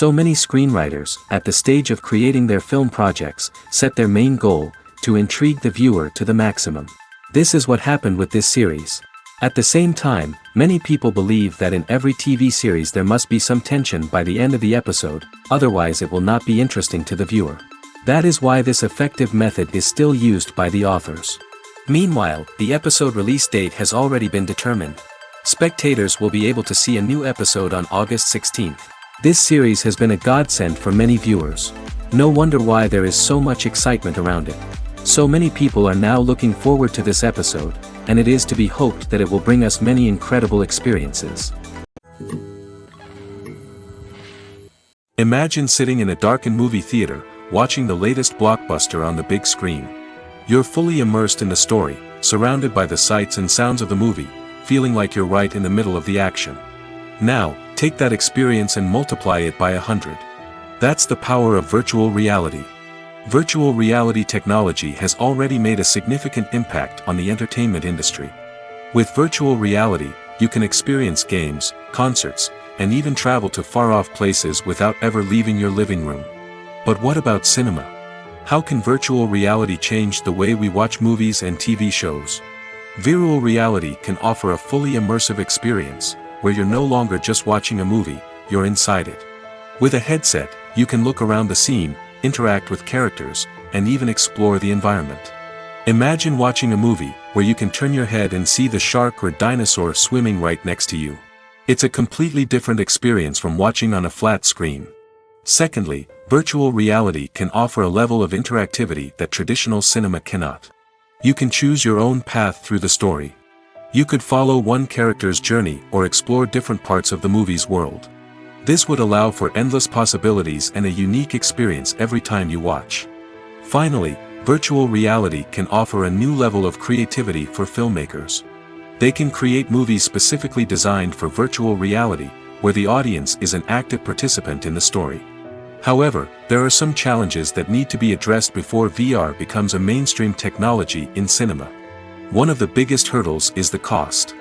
So many screenwriters, at the stage of creating their film projects, set their main goal, to intrigue the viewer to the maximum. This is what happened with this series. At the same time, many people believe that in every TV series there must be some tension by the end of the episode, otherwise it will not be interesting to the viewer. That is why this effective method is still used by the authors. Meanwhile, the episode release date has already been determined. Spectators will be able to see a new episode on August 16th. This series has been a godsend for many viewers. No wonder why there is so much excitement around it. So many people are now looking forward to this episode, and it is to be hoped that it will bring us many incredible experiences. Imagine sitting in a darkened movie theater, watching the latest blockbuster on the big screen. You're fully immersed in the story, surrounded by the sights and sounds of the movie, feeling like you're right in the middle of the action. Now, take that experience and multiply it by 100. That's the power of virtual reality. Virtual reality technology has already made a significant impact on the entertainment industry. With virtual reality, you can experience games, concerts, and even travel to far-off places without ever leaving your living room. But what about cinema? How can virtual reality change the way we watch movies and TV shows? Virtual reality can offer a fully immersive experience, where you're no longer just watching a movie, you're inside it. With a headset, you can look around the scene, interact with characters, and even explore the environment. Imagine watching a movie, where you can turn your head and see the shark or dinosaur swimming right next to you. It's a completely different experience from watching on a flat screen. Secondly, virtual reality can offer a level of interactivity that traditional cinema cannot. You can choose your own path through the story. You could follow one character's journey or explore different parts of the movie's world. This would allow for endless possibilities and a unique experience every time you watch. Finally, virtual reality can offer a new level of creativity for filmmakers. They can create movies specifically designed for virtual reality, where the audience is an active participant in the story. However, there are some challenges that need to be addressed before VR becomes a mainstream technology in cinema. One of the biggest hurdles is the cost.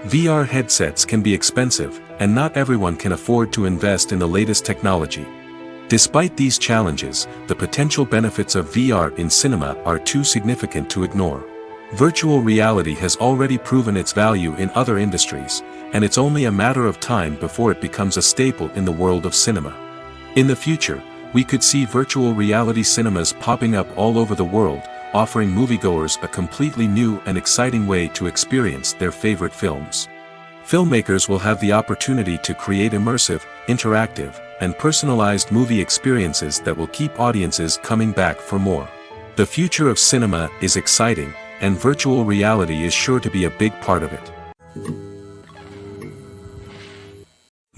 VR headsets can be expensive, and not everyone can afford to invest in the latest technology. Despite these challenges, the potential benefits of VR in cinema are too significant to ignore. Virtual reality has already proven its value in other industries, and it's only a matter of time before it becomes a staple in the world of cinema. In the future, we could see virtual reality cinemas popping up all over the world, offering moviegoers a completely new and exciting way to experience their favorite films. Filmmakers will have the opportunity to create immersive, interactive, and personalized movie experiences that will keep audiences coming back for more. The future of cinema is exciting, and virtual reality is sure to be a big part of it.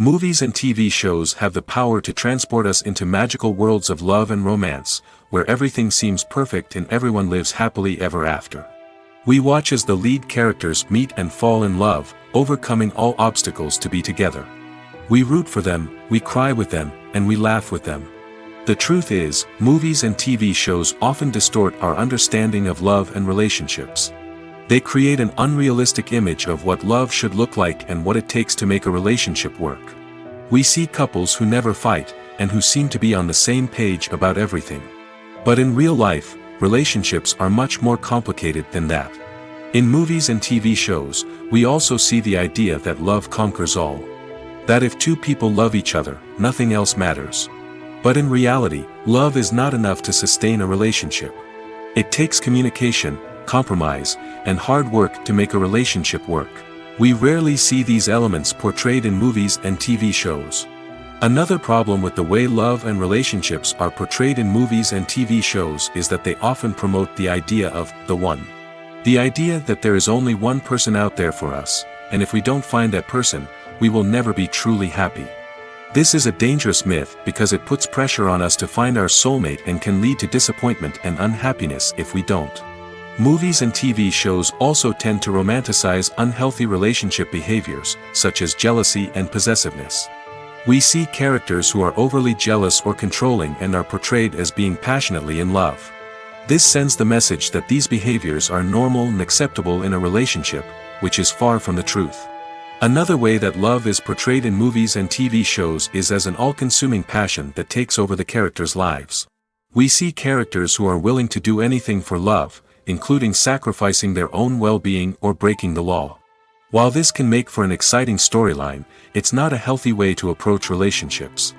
Movies and TV shows have the power to transport us into magical worlds of love and romance, where everything seems perfect and everyone lives happily ever after. We watch as the lead characters meet and fall in love, overcoming all obstacles to be together. We root for them, we cry with them, and we laugh with them. The truth is, movies and TV shows often distort our understanding of love and relationships. They create an unrealistic image of what love should look like and what it takes to make a relationship work. We see couples who never fight, and who seem to be on the same page about everything. But in real life, relationships are much more complicated than that. In movies and TV shows, we also see the idea that love conquers all. That if two people love each other, nothing else matters. But in reality, love is not enough to sustain a relationship. It takes communication, compromise, and hard work to make a relationship work. We rarely see these elements portrayed in movies and TV shows. Another problem with the way love and relationships are portrayed in movies and TV shows is that they often promote the idea of the one. The idea that there is only one person out there for us, and if we don't find that person, we will never be truly happy. This is a dangerous myth because it puts pressure on us to find our soulmate and can lead to disappointment and unhappiness if we don't. Movies and TV shows also tend to romanticize unhealthy relationship behaviors, such as jealousy and possessiveness. We see characters who are overly jealous or controlling and are portrayed as being passionately in love. This sends the message that these behaviors are normal and acceptable in a relationship, which is far from the truth. Another way that love is portrayed in movies and TV shows is as an all-consuming passion that takes over the characters' lives. We see characters who are willing to do anything for love, including sacrificing their own well-being or breaking the law. While this can make for an exciting storyline, it's not a healthy way to approach relationships.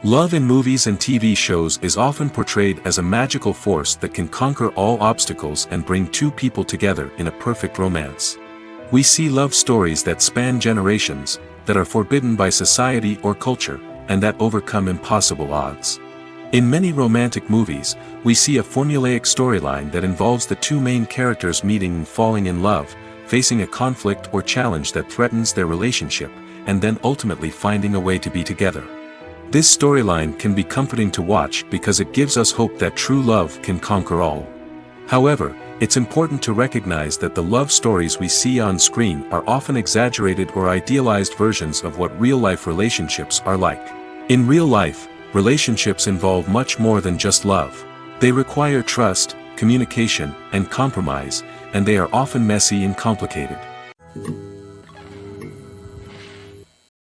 Love in movies and TV shows is often portrayed as a magical force that can conquer all obstacles and bring two people together in a perfect romance. We see love stories that span generations, that are forbidden by society or culture, and that overcome impossible odds. In many romantic movies, we see a formulaic storyline that involves the two main characters meeting and falling in love, facing a conflict or challenge that threatens their relationship, and then ultimately finding a way to be together. This storyline can be comforting to watch because it gives us hope that true love can conquer all. However, it's important to recognize that the love stories we see on screen are often exaggerated or idealized versions of what real-life relationships are like. In real life, relationships involve much more than just love. They require trust, communication, and compromise, and they are often messy and complicated.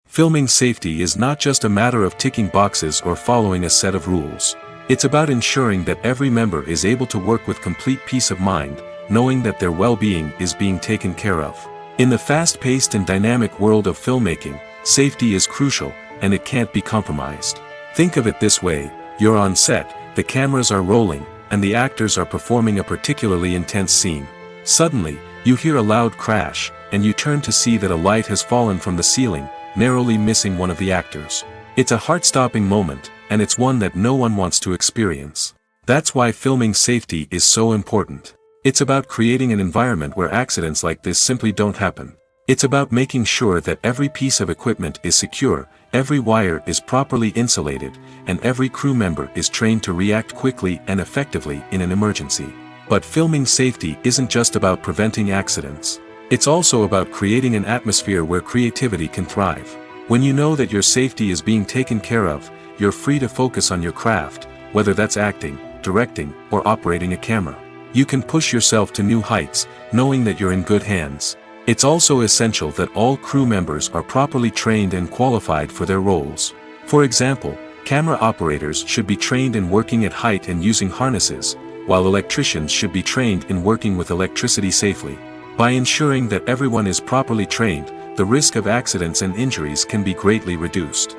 Filming safety is not just a matter of ticking boxes or following a set of rules. It's about ensuring that every member is able to work with complete peace of mind, knowing that their well-being is being taken care of. In the fast-paced and dynamic world of filmmaking, safety is crucial, and it can't be compromised. Think of it this way: you're on set, the cameras are rolling, and the actors are performing a particularly intense scene. Suddenly, you hear a loud crash, and you turn to see that a light has fallen from the ceiling, narrowly missing one of the actors. It's a heart-stopping moment, and it's one that no one wants to experience. That's why filming safety is so important. It's about creating an environment where accidents like this simply don't happen. It's about making sure that every piece of equipment is secure, every wire is properly insulated, and every crew member is trained to react quickly and effectively in an emergency. But filming safety isn't just about preventing accidents. It's also about creating an atmosphere where creativity can thrive. When you know that your safety is being taken care of, you're free to focus on your craft, whether that's acting, directing, or operating a camera. You can push yourself to new heights, knowing that you're in good hands. It's also essential that all crew members are properly trained and qualified for their roles. For example, camera operators should be trained in working at height and using harnesses, while electricians should be trained in working with electricity safely. By ensuring that everyone is properly trained, the risk of accidents and injuries can be greatly reduced.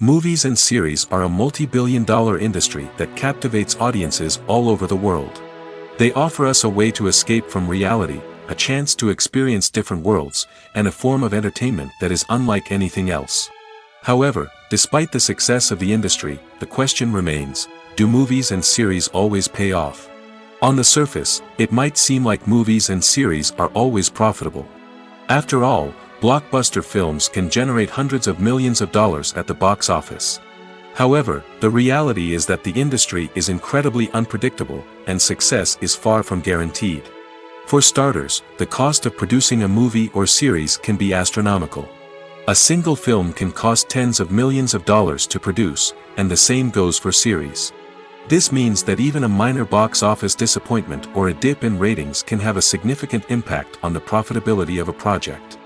Movies and series are a multi-billion-dollar industry that captivates audiences all over the world. They offer us a way to escape from reality, a chance to experience different worlds, and a form of entertainment that is unlike anything else. However, despite the success of the industry, the question remains: do movies and series always pay off? On the surface, it might seem like movies and series are always profitable. After all, blockbuster films can generate hundreds of millions of dollars at the box office. However, the reality is that the industry is incredibly unpredictable, and success is far from guaranteed. For starters, the cost of producing a movie or series can be astronomical. A single film can cost tens of millions of dollars to produce, and the same goes for series. This means that even a minor box office disappointment or a dip in ratings can have a significant impact on the profitability of a project.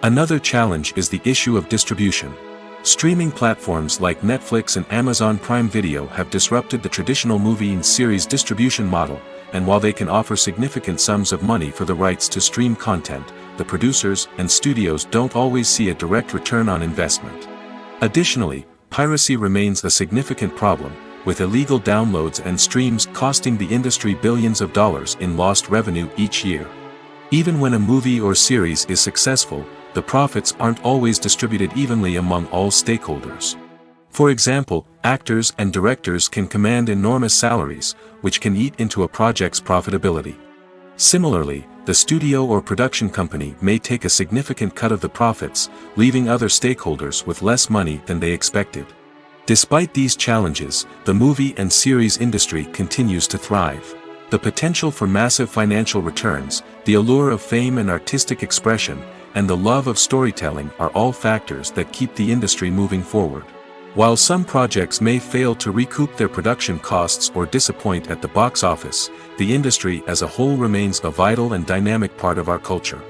Another challenge is the issue of distribution. Streaming platforms like Netflix and Amazon Prime Video have disrupted the traditional movie and series distribution model, and while they can offer significant sums of money for the rights to stream content, the producers and studios don't always see a direct return on investment. Additionally, piracy remains a significant problem, with illegal downloads and streams costing the industry billions of dollars in lost revenue each year. Even when a movie or series is successful, the profits aren't always distributed evenly among all stakeholders. For example, actors and directors can command enormous salaries, which can eat into a project's profitability. Similarly, the studio or production company may take a significant cut of the profits, leaving other stakeholders with less money than they expected. Despite these challenges, the movie and series industry continues to thrive. The potential for massive financial returns, the allure of fame and artistic expression, and the love of storytelling are all factors that keep the industry moving forward. While some projects may fail to recoup their production costs or disappoint at the box office, the industry as a whole remains a vital and dynamic part of our culture.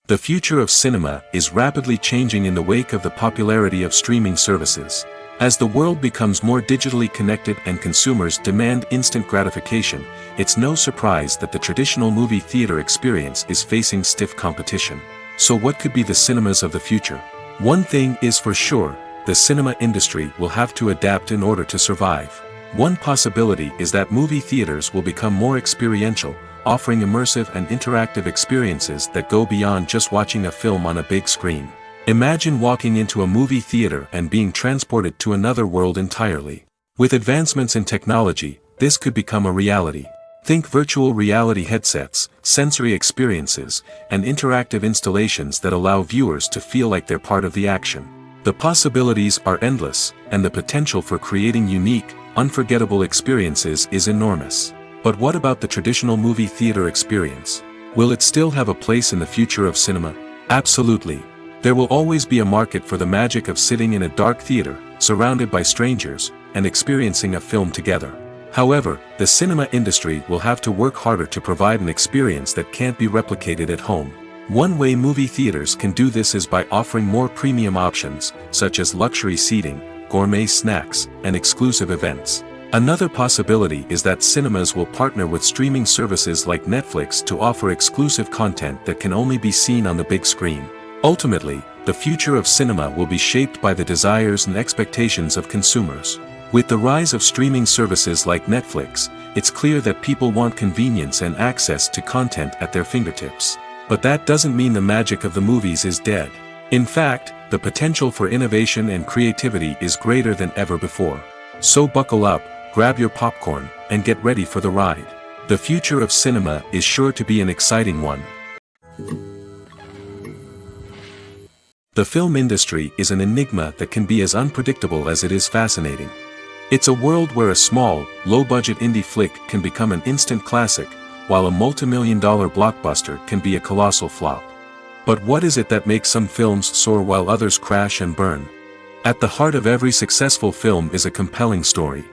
The future of cinema is rapidly changing in the wake of the popularity of streaming services. As the world becomes more digitally connected and consumers demand instant gratification, it's no surprise that the traditional movie theater experience is facing stiff competition. So what could be the cinemas of the future? One thing is for sure, the cinema industry will have to adapt in order to survive. One possibility is that movie theaters will become more experiential, offering immersive and interactive experiences that go beyond just watching a film on a big screen. Imagine walking into a movie theater and being transported to another world entirely. With advancements in technology, this could become a reality. Think virtual reality headsets, sensory experiences, and interactive installations that allow viewers to feel like they're part of the action. The possibilities are endless, and the potential for creating unique, unforgettable experiences is enormous. But what about the traditional movie theater experience? Will it still have a place in the future of cinema? Absolutely. There will always be a market for the magic of sitting in a dark theater, surrounded by strangers, and experiencing a film together. However, the cinema industry will have to work harder to provide an experience that can't be replicated at home. One way movie theaters can do this is by offering more premium options, such as luxury seating, gourmet snacks, and exclusive events. Another possibility is that cinemas will partner with streaming services like Netflix to offer exclusive content that can only be seen on the big screen. Ultimately, the future of cinema will be shaped by the desires and expectations of consumers. With the rise of streaming services like Netflix, it's clear that people want convenience and access to content at their fingertips. But that doesn't mean the magic of the movies is dead. In fact, the potential for innovation and creativity is greater than ever before. So buckle up, grab your popcorn, and get ready for the ride. The future of cinema is sure to be an exciting one. The film industry is an enigma that can be as unpredictable as it is fascinating. It's a world where a small, low-budget indie flick can become an instant classic, while a multi-million-dollar blockbuster can be a colossal flop. But what is it that makes some films soar while others crash and burn? At the heart of every successful film is a compelling story.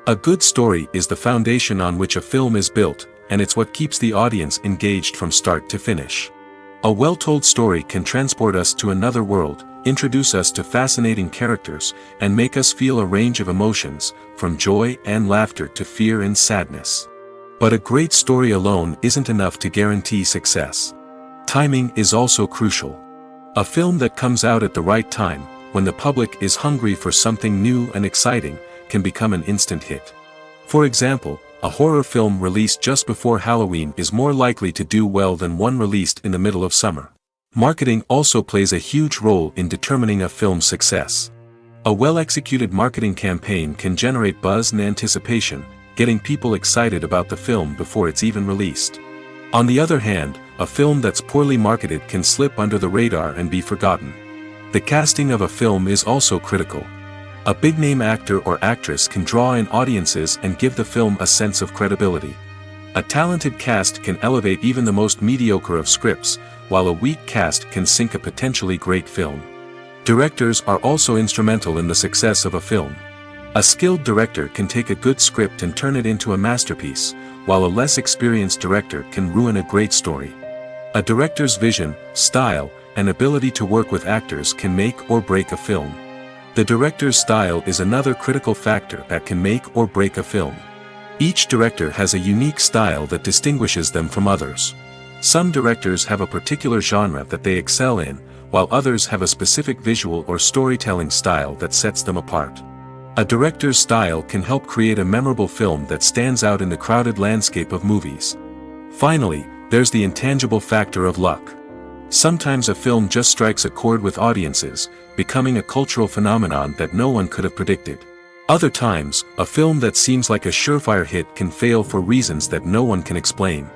A good story is the foundation on which a film is built, and it's what keeps the audience engaged from start to finish. A well-told story can transport us to another world, introduce us to fascinating characters, and make us feel a range of emotions, from joy and laughter to fear and sadness. But a great story alone isn't enough to guarantee success. Timing is also crucial. A film that comes out at the right time, when the public is hungry for something new and exciting, can become an instant hit. For example, a horror film released just before Halloween is more likely to do well than one released in the middle of summer. Marketing also plays a huge role in determining a film's success. A well-executed marketing campaign can generate buzz and anticipation, getting people excited about the film before it's even released. On the other hand, a film that's poorly marketed can slip under the radar and be forgotten. The casting of a film is also critical. A big-name actor or actress can draw in audiences and give the film a sense of credibility. A talented cast can elevate even the most mediocre of scripts, while a weak cast can sink a potentially great film. Directors are also instrumental in the success of a film. A skilled director can take a good script and turn it into a masterpiece, while a less experienced director can ruin a great story. A director's vision, style, and ability to work with actors can make or break a film. The director's style is another critical factor that can make or break a film. Each director has a unique style that distinguishes them from others. Some directors have a particular genre that they excel in, while others have a specific visual or storytelling style that sets them apart. A director's style can help create a memorable film that stands out in the crowded landscape of movies. Finally, there's the intangible factor of luck. Sometimes a film just strikes a chord with audiences, becoming a cultural phenomenon that no one could have predicted. Other times, a film that seems like a surefire hit can fail for reasons that no one can explain.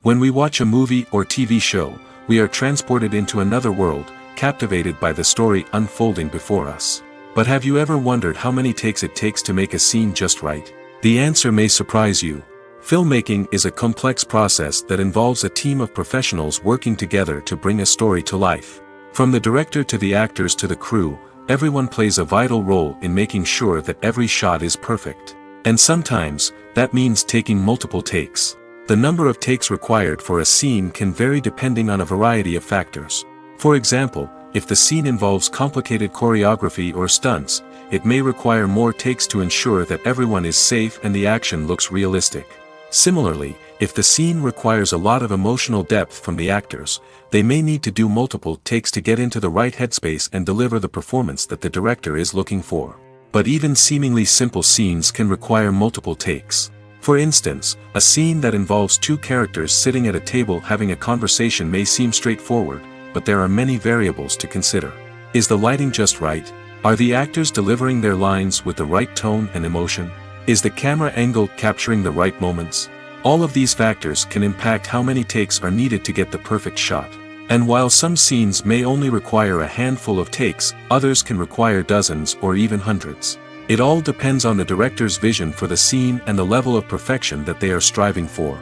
When we watch a movie or TV show, we are transported into another world, captivated by the story unfolding before us. But have you ever wondered how many takes it takes to make a scene just right? The answer may surprise you. Filmmaking is a complex process that involves a team of professionals working together to bring a story to life. From the director to the actors to the crew, everyone plays a vital role in making sure that every shot is perfect. And sometimes, that means taking multiple takes. The number of takes required for a scene can vary depending on a variety of factors. For example, if the scene involves complicated choreography or stunts, it may require more takes to ensure that everyone is safe and the action looks realistic. Similarly, if the scene requires a lot of emotional depth from the actors, they may need to do multiple takes to get into the right headspace and deliver the performance that the director is looking for. But even seemingly simple scenes can require multiple takes. For instance, a scene that involves two characters sitting at a table having a conversation may seem straightforward, but there are many variables to consider. Is the lighting just right? Are the actors delivering their lines with the right tone and emotion? Is the camera angle capturing the right moments? All of these factors can impact how many takes are needed to get the perfect shot. And while some scenes may only require a handful of takes, others can require dozens or even hundreds. It all depends on the director's vision for the scene and the level of perfection that they are striving for.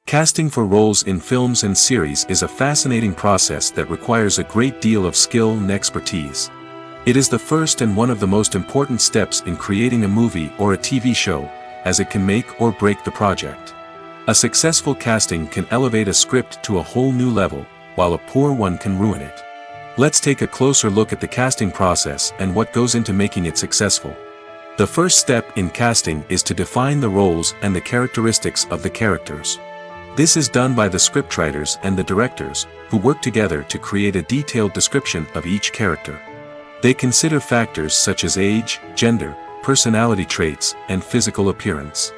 Casting for roles in films and series is a fascinating process that requires a great deal of skill and expertise. It is the first and one of the most important steps in creating a movie or a TV show, as it can make or break the project. A successful casting can elevate a script to a whole new level, while a poor one can ruin it. Let's take a closer look at the casting process and what goes into making it successful. The first step in casting is to define the roles and the characteristics of the characters. This is done by the scriptwriters and the directors, who work together to create a detailed description of each character. They consider factors such as age, gender, personality traits, and physical appearance.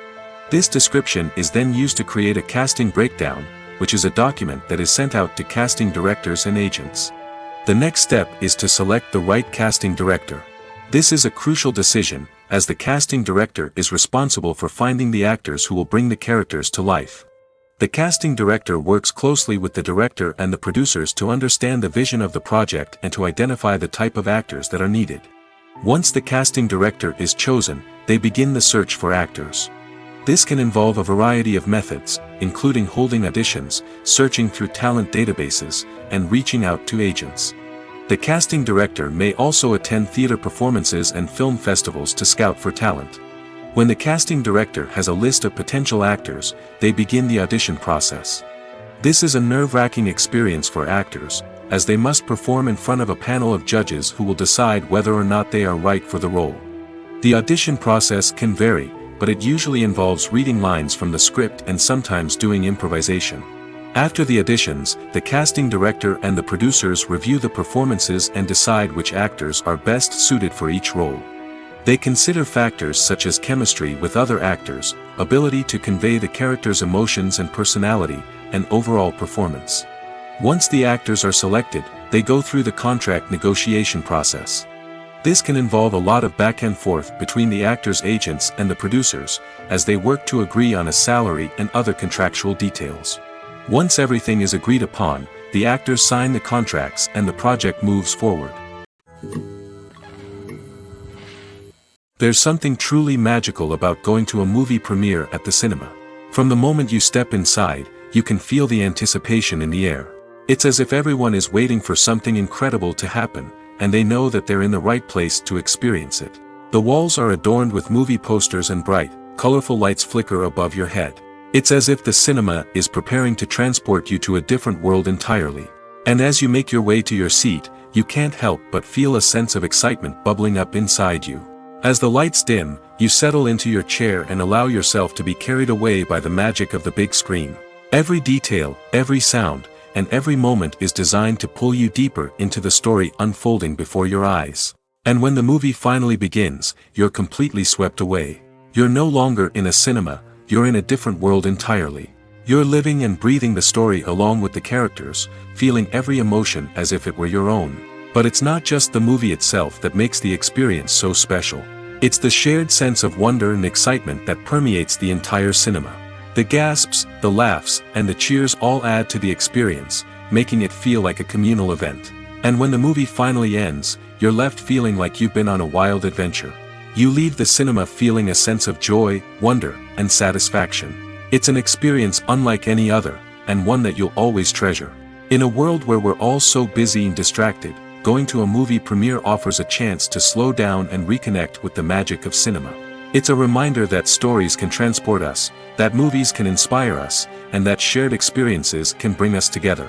This description is then used to create a casting breakdown, which is a document that is sent out to casting directors and agents. The next step is to select the right casting director. This is a crucial decision, as the casting director is responsible for finding the actors who will bring the characters to life. The casting director works closely with the director and the producers to understand the vision of the project and to identify the type of actors that are needed. Once the casting director is chosen, they begin the search for actors. This can involve a variety of methods, including holding auditions, searching through talent databases, and reaching out to agents. The casting director may also attend theater performances and film festivals to scout for talent. When the casting director has a list of potential actors, they begin the audition process. This is a nerve-wracking experience for actors, as they must perform in front of a panel of judges who will decide whether or not they are right for the role. The audition process can vary, but it usually involves reading lines from the script and sometimes doing improvisation. After the auditions, the casting director and the producers review the performances and decide which actors are best suited for each role. They consider factors such as chemistry with other actors, ability to convey the character's emotions and personality, and overall performance. Once the actors are selected, they go through the contract negotiation process. This can involve a lot of back and forth between the actors' agents and the producers, as they work to agree on a salary and other contractual details. Once everything is agreed upon, the actors sign the contracts and the project moves forward. There's something truly magical about going to a movie premiere at the cinema. From the moment you step inside, you can feel the anticipation in the air. It's as if everyone is waiting for something incredible to happen, and they know that they're in the right place to experience it. The walls are adorned with movie posters and bright, colorful lights flicker above your head. It's as if the cinema is preparing to transport you to a different world entirely. And as you make your way to your seat, you can't help but feel a sense of excitement bubbling up inside you. As the lights dim, you settle into your chair and allow yourself to be carried away by the magic of the big screen. Every detail, every sound, and every moment is designed to pull you deeper into the story unfolding before your eyes. And when the movie finally begins, you're completely swept away. You're no longer in a cinema, you're in a different world entirely. You're living and breathing the story along with the characters, feeling every emotion as if it were your own. But it's not just the movie itself that makes the experience so special. It's the shared sense of wonder and excitement that permeates the entire cinema. The gasps, the laughs, and the cheers all add to the experience, making it feel like a communal event. And when the movie finally ends, you're left feeling like you've been on a wild adventure. You leave the cinema feeling a sense of joy, wonder, and satisfaction. It's an experience unlike any other, and one that you'll always treasure. In a world where we're all so busy and distracted, going to a movie premiere offers a chance to slow down and reconnect with the magic of cinema. It's a reminder that stories can transport us, that movies can inspire us, and that shared experiences can bring us together.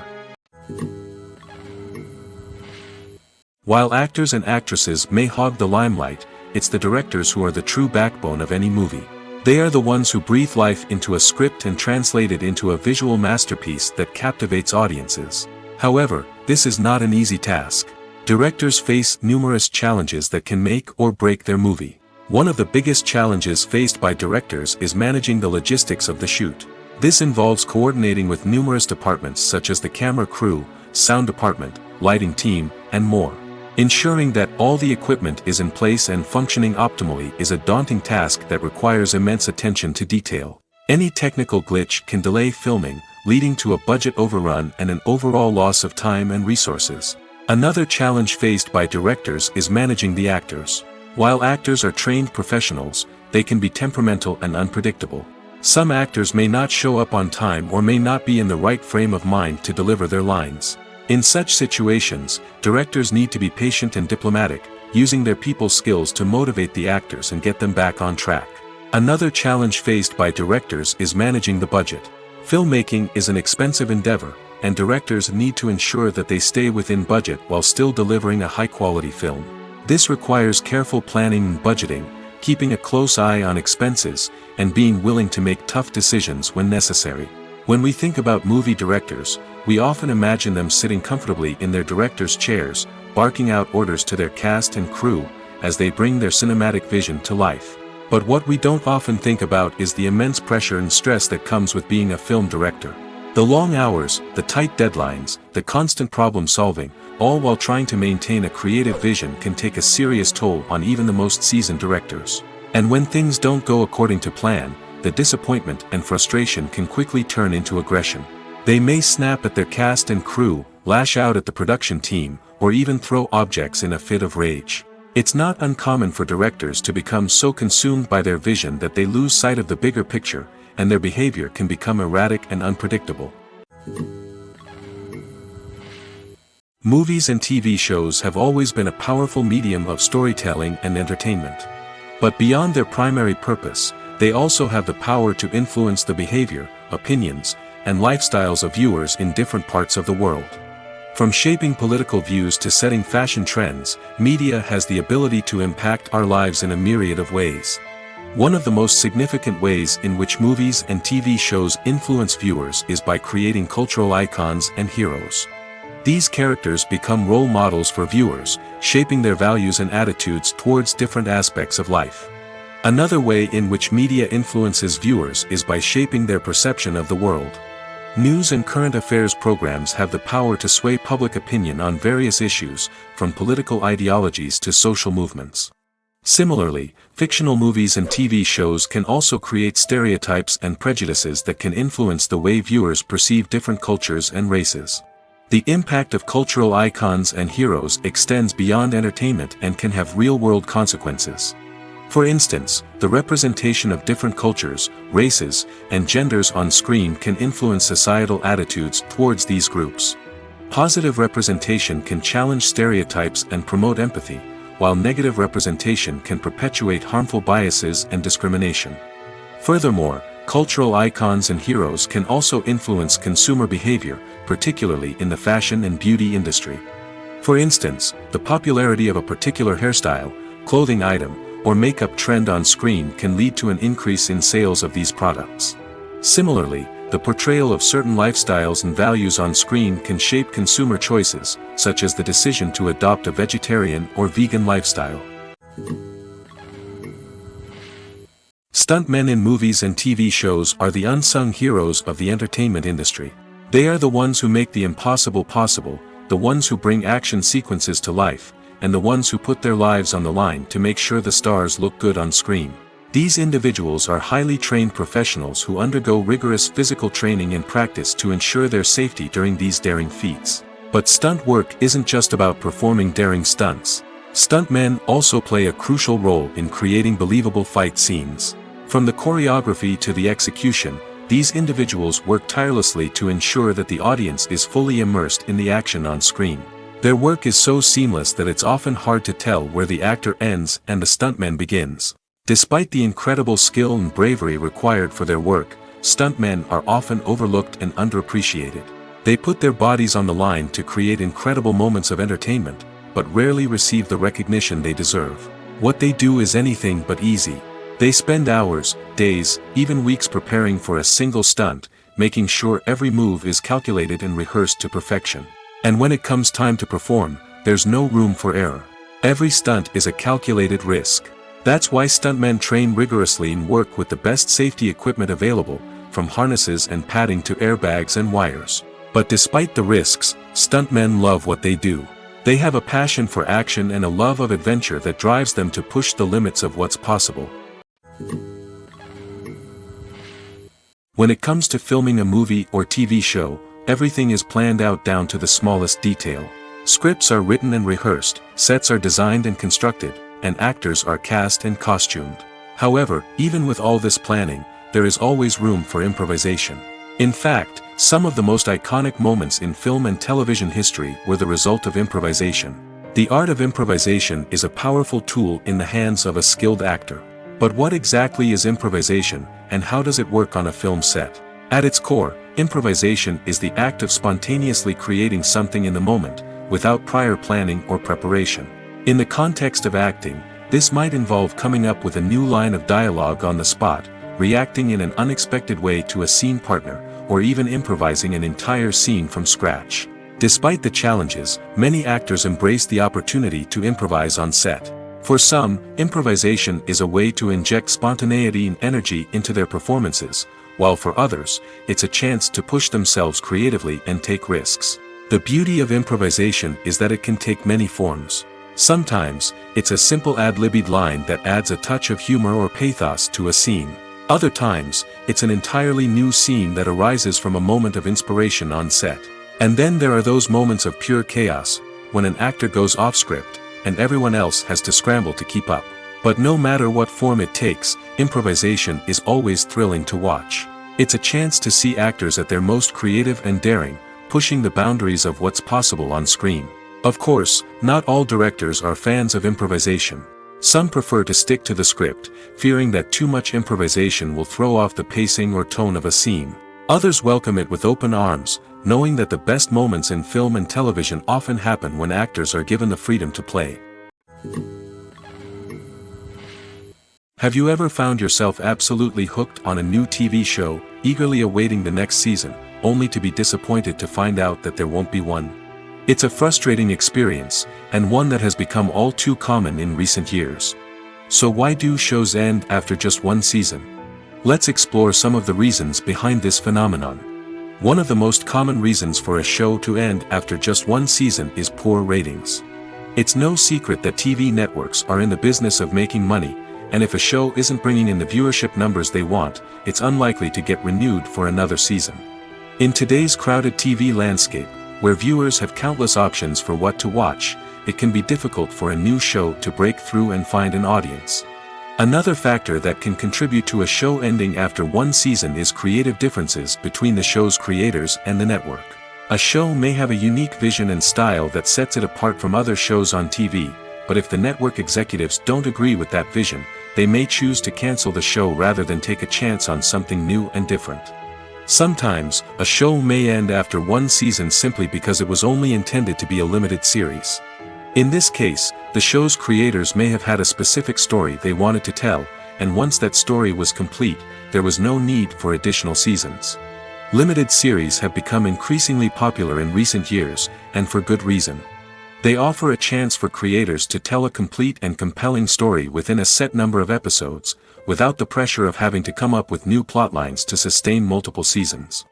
While actors and actresses may hog the limelight, it's the directors who are the true backbone of any movie. They are the ones who breathe life into a script and translate it into a visual masterpiece that captivates audiences. However, this is not an easy task. Directors face numerous challenges that can make or break their movie. One of the biggest challenges faced by directors is managing the logistics of the shoot. This involves coordinating with numerous departments such as the camera crew, sound department, lighting team, and more. Ensuring that all the equipment is in place and functioning optimally is a daunting task that requires immense attention to detail. Any technical glitch can delay filming, leading to a budget overrun and an overall loss of time and resources. Another challenge faced by directors is managing the actors. While actors are trained professionals, they can be temperamental and unpredictable. Some actors may not show up on time or may not be in the right frame of mind to deliver their lines. In such situations, directors need to be patient and diplomatic, using their people skills to motivate the actors and get them back on track. Another challenge faced by directors is managing the budget. Filmmaking is an expensive endeavor, and directors need to ensure that they stay within budget while still delivering a high-quality film. This requires careful planning and budgeting, keeping a close eye on expenses, and being willing to make tough decisions when necessary. When we think about movie directors, we often imagine them sitting comfortably in their director's chairs, barking out orders to their cast and crew, as they bring their cinematic vision to life. But what we don't often think about is the immense pressure and stress that comes with being a film director. The long hours, the tight deadlines, the constant problem solving, all while trying to maintain a creative vision can take a serious toll on even the most seasoned directors. And when things don't go according to plan, the disappointment and frustration can quickly turn into aggression. They may snap at their cast and crew, lash out at the production team, or even throw objects in a fit of rage. It's not uncommon for directors to become so consumed by their vision that they lose sight of the bigger picture, and their behavior can become erratic and unpredictable. Movies and TV shows have always been a powerful medium of storytelling and entertainment. But beyond their primary purpose, they also have the power to influence the behavior, opinions, and lifestyles of viewers in different parts of the world. From shaping political views to setting fashion trends, media has the ability to impact our lives in a myriad of ways. One of the most significant ways in which movies and TV shows influence viewers is by creating cultural icons and heroes. These characters become role models for viewers, shaping their values and attitudes towards different aspects of life. Another way in which media influences viewers is by shaping their perception of the world. News and current affairs programs have the power to sway public opinion on various issues, from political ideologies to social movements. Similarly, fictional movies and TV shows can also create stereotypes and prejudices that can influence the way viewers perceive different cultures and races. The impact of cultural icons and heroes extends beyond entertainment and can have real-world consequences. For instance, the representation of different cultures, races, and genders on screen can influence societal attitudes towards these groups. Positive representation can challenge stereotypes and promote empathy, while negative representation can perpetuate harmful biases and discrimination. Furthermore, cultural icons and heroes can also influence consumer behavior, particularly in the fashion and beauty industry. For instance, the popularity of a particular hairstyle, clothing item, or makeup trend on screen can lead to an increase in sales of these products. Similarly, the portrayal of certain lifestyles and values on screen can shape consumer choices, such as the decision to adopt a vegetarian or vegan lifestyle. Stuntmen in movies and TV shows are the unsung heroes of the entertainment industry. They are the ones who make the impossible possible, the ones who bring action sequences to life, and the ones who put their lives on the line to make sure the stars look good on screen. These individuals are highly trained professionals who undergo rigorous physical training and practice to ensure their safety during these daring feats. But stunt work isn't just about performing daring stunts. Stuntmen also play a crucial role in creating believable fight scenes. From the choreography to the execution, these individuals work tirelessly to ensure that the audience is fully immersed in the action on screen. Their work is so seamless that it's often hard to tell where the actor ends and the stuntman begins. Despite the incredible skill and bravery required for their work, stuntmen are often overlooked and underappreciated. They put their bodies on the line to create incredible moments of entertainment, but rarely receive the recognition they deserve. What they do is anything but easy. They spend hours, days, even weeks preparing for a single stunt, making sure every move is calculated and rehearsed to perfection. And when it comes time to perform, there's no room for error. Every stunt is a calculated risk. That's why stuntmen train rigorously and work with the best safety equipment available, from harnesses and padding to airbags and wires. But despite the risks, stuntmen love what they do. They have a passion for action and a love of adventure that drives them to push the limits of what's possible. When it comes to filming a movie or TV show, everything is planned out down to the smallest detail. Scripts are written and rehearsed, sets are designed and constructed, and actors are cast and costumed. However, even with all this planning, there is always room for improvisation. In fact, some of the most iconic moments in film and television history were the result of improvisation. The art of improvisation is a powerful tool in the hands of a skilled actor. But what exactly is improvisation, and how does it work on a film set? At its core, improvisation is the act of spontaneously creating something in the moment, without prior planning or preparation. In the context of acting, this might involve coming up with a new line of dialogue on the spot, reacting in an unexpected way to a scene partner, or even improvising an entire scene from scratch. Despite the challenges, many actors embrace the opportunity to improvise on set. For some, improvisation is a way to inject spontaneity and energy into their performances, while for others, it's a chance to push themselves creatively and take risks. The beauty of improvisation is that it can take many forms. Sometimes, it's a simple ad-libbed line that adds a touch of humor or pathos to a scene. Other times, it's an entirely new scene that arises from a moment of inspiration on set. And then there are those moments of pure chaos, when an actor goes off script, and everyone else has to scramble to keep up. But no matter what form it takes, improvisation is always thrilling to watch. It's a chance to see actors at their most creative and daring, pushing the boundaries of what's possible on screen. Of course, not all directors are fans of improvisation. Some prefer to stick to the script, fearing that too much improvisation will throw off the pacing or tone of a scene. Others welcome it with open arms, knowing that the best moments in film and television often happen when actors are given the freedom to play. Have you ever found yourself absolutely hooked on a new TV show, eagerly awaiting the next season, only to be disappointed to find out that there won't be one? It's a frustrating experience, and one that has become all too common in recent years. So why do shows end after just one season? Let's explore some of the reasons behind this phenomenon. One of the most common reasons for a show to end after just one season is poor ratings. It's no secret that TV networks are in the business of making money, and if a show isn't bringing in the viewership numbers they want, it's unlikely to get renewed for another season. In today's crowded TV landscape, where viewers have countless options for what to watch, it can be difficult for a new show to break through and find an audience. Another factor that can contribute to a show ending after one season is creative differences between the show's creators and the network. A show may have a unique vision and style that sets it apart from other shows on TV, but if the network executives don't agree with that vision, they may choose to cancel the show rather than take a chance on something new and different. Sometimes, a show may end after one season simply because it was only intended to be a limited series. In this case, the show's creators may have had a specific story they wanted to tell, and once that story was complete, there was no need for additional seasons. Limited series have become increasingly popular in recent years, and for good reason. They offer a chance for creators to tell a complete and compelling story within a set number of episodes, without the pressure of having to come up with new plotlines to sustain multiple seasons.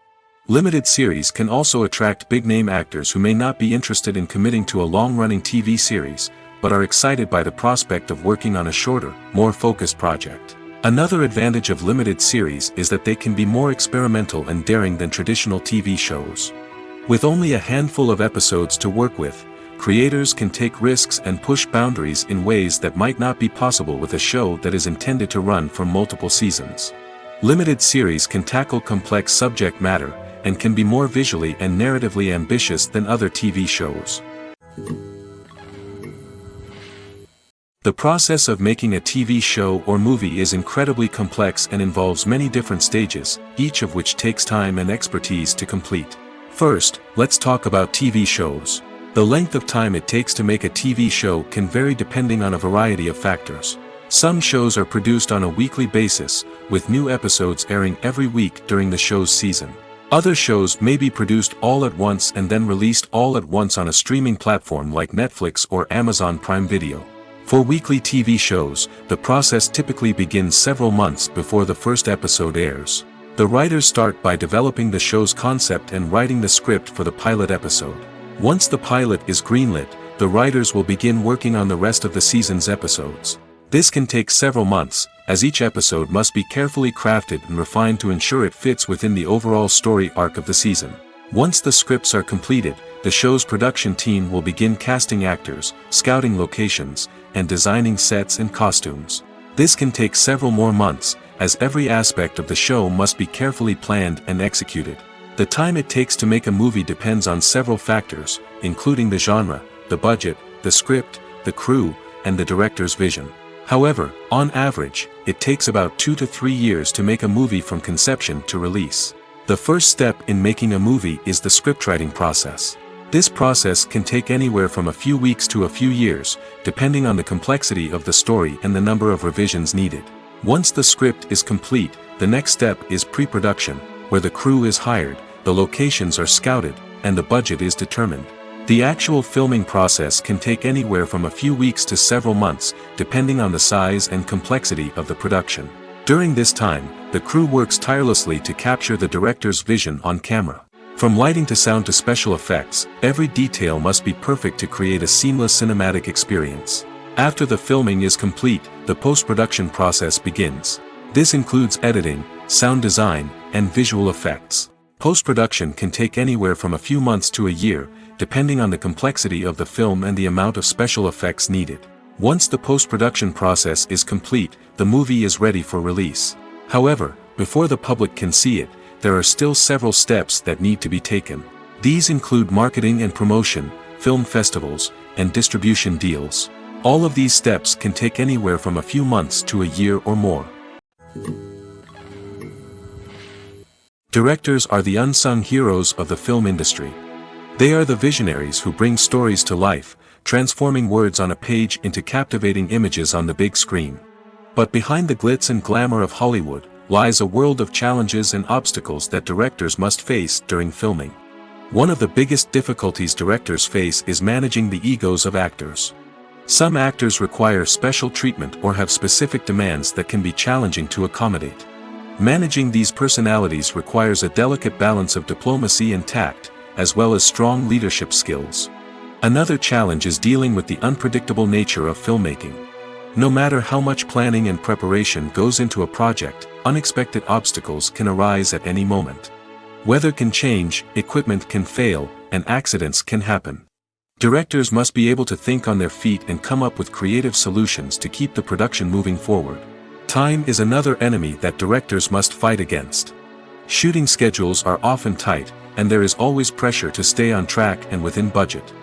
Limited series can also attract big-name actors who may not be interested in committing to a long-running TV series, but are excited by the prospect of working on a shorter, more focused project. Another advantage of limited series is that they can be more experimental and daring than traditional TV shows. With only a handful of episodes to work with, creators can take risks and push boundaries in ways that might not be possible with a show that is intended to run for multiple seasons. Limited series can tackle complex subject matter, and can be more visually and narratively ambitious than other TV shows. The process of making a TV show or movie is incredibly complex and involves many different stages, each of which takes time and expertise to complete. First, let's talk about TV shows. The length of time it takes to make a TV show can vary depending on a variety of factors. Some shows are produced on a weekly basis, with new episodes airing every week during the show's season. Other shows may be produced all at once and then released all at once on a streaming platform like Netflix or Amazon Prime Video. For weekly TV shows, the process typically begins several months before the first episode airs. The writers start by developing the show's concept and writing the script for the pilot episode. Once the pilot is greenlit, the writers will begin working on the rest of the season's episodes. This can take several months, as each episode must be carefully crafted and refined to ensure it fits within the overall story arc of the season. Once the scripts are completed, the show's production team will begin casting actors, scouting locations, and designing sets and costumes. This can take several more months, as every aspect of the show must be carefully planned and executed. The time it takes to make a movie depends on several factors, including the genre, the budget, the script, the crew, and the director's vision. However, on average, it takes about 2 to 3 years to make a movie from conception to release. The first step in making a movie is the scriptwriting process. This process can take anywhere from a few weeks to a few years, depending on the complexity of the story and the number of revisions needed. Once the script is complete, the next step is pre-production, where the crew is hired, the locations are scouted, and the budget is determined. The actual filming process can take anywhere from a few weeks to several months, depending on the size and complexity of the production. During this time, the crew works tirelessly to capture the director's vision on camera. From lighting to sound to special effects, every detail must be perfect to create a seamless cinematic experience. After the filming is complete, the post-production process begins. This includes editing, sound design, and visual effects. Post-production can take anywhere from a few months to a year, depending on the complexity of the film and the amount of special effects needed. Once the post-production process is complete, the movie is ready for release. However, before the public can see it, there are still several steps that need to be taken. These include marketing and promotion, film festivals, and distribution deals. All of these steps can take anywhere from a few months to a year or more. Directors are the unsung heroes of the film industry. They are the visionaries who bring stories to life, transforming words on a page into captivating images on the big screen. But behind the glitz and glamour of Hollywood, lies a world of challenges and obstacles that directors must face during filming. One of the biggest difficulties directors face is managing the egos of actors. Some actors require special treatment or have specific demands that can be challenging to accommodate. Managing these personalities requires a delicate balance of diplomacy and tact, as well as strong leadership skills. Another challenge is dealing with the unpredictable nature of filmmaking. No matter how much planning and preparation goes into a project, unexpected obstacles can arise at any moment. Weather can change, equipment can fail, and accidents can happen. Directors must be able to think on their feet and come up with creative solutions to keep the production moving forward. Time is another enemy that directors must fight against. Shooting schedules are often tight, and there is always pressure to stay on track and within budget.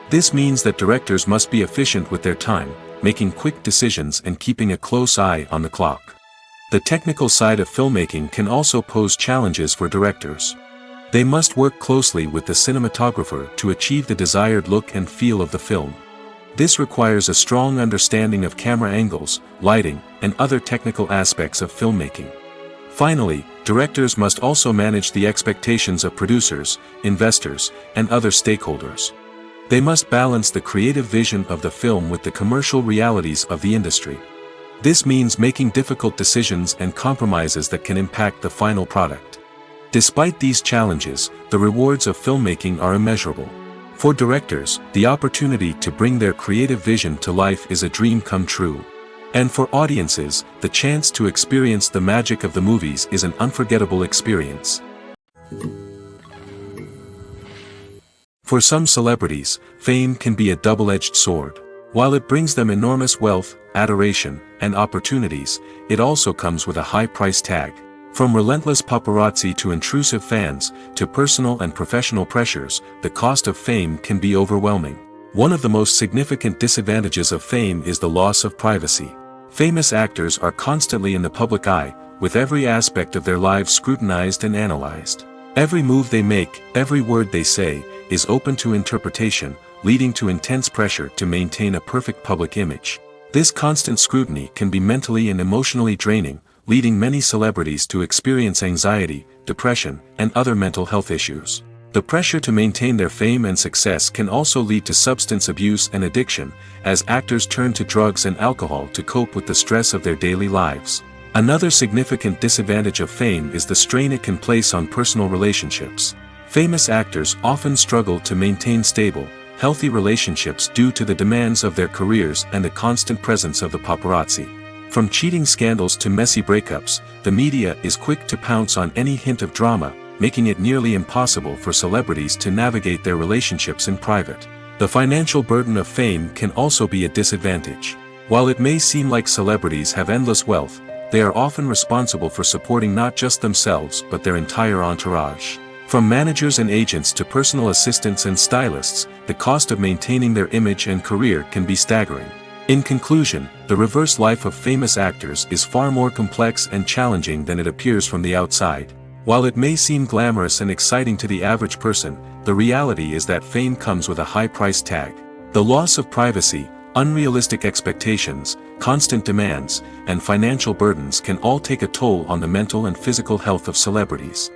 This means that directors must be efficient with their time, making quick decisions and keeping a close eye on the clock. The technical side of filmmaking can also pose challenges for directors. They must work closely with the cinematographer to achieve the desired look and feel of the film. This requires a strong understanding of camera angles, lighting, and other technical aspects of filmmaking. Finally, directors must also manage the expectations of producers, investors, and other stakeholders. They must balance the creative vision of the film with the commercial realities of the industry. This means making difficult decisions and compromises that can impact the final product. Despite these challenges, the rewards of filmmaking are immeasurable. For directors, the opportunity to bring their creative vision to life is a dream come true. And for audiences, the chance to experience the magic of the movies is an unforgettable experience. For some celebrities, fame can be a double-edged sword. While it brings them enormous wealth, adoration, and opportunities, it also comes with a high price tag. From relentless paparazzi to intrusive fans, to personal and professional pressures, the cost of fame can be overwhelming. One of the most significant disadvantages of fame is the loss of privacy. Famous actors are constantly in the public eye, with every aspect of their lives scrutinized and analyzed. Every move they make, every word they say, is open to interpretation, leading to intense pressure to maintain a perfect public image. This constant scrutiny can be mentally and emotionally draining, leading many celebrities to experience anxiety, depression, and other mental health issues. The pressure to maintain their fame and success can also lead to substance abuse and addiction, as actors turn to drugs and alcohol to cope with the stress of their daily lives. Another significant disadvantage of fame is the strain it can place on personal relationships. Famous actors often struggle to maintain stable, healthy relationships due to the demands of their careers and the constant presence of the paparazzi. From cheating scandals to messy breakups, the media is quick to pounce on any hint of drama, making it nearly impossible for celebrities to navigate their relationships in private. The financial burden of fame can also be a disadvantage. While it may seem like celebrities have endless wealth, they are often responsible for supporting not just themselves but their entire entourage. From managers and agents to personal assistants and stylists, the cost of maintaining their image and career can be staggering. In conclusion, the reverse life of famous actors is far more complex and challenging than it appears from the outside. While it may seem glamorous and exciting to the average person, the reality is that fame comes with a high price tag. The loss of privacy, unrealistic expectations, constant demands, and financial burdens can all take a toll on the mental and physical health of celebrities.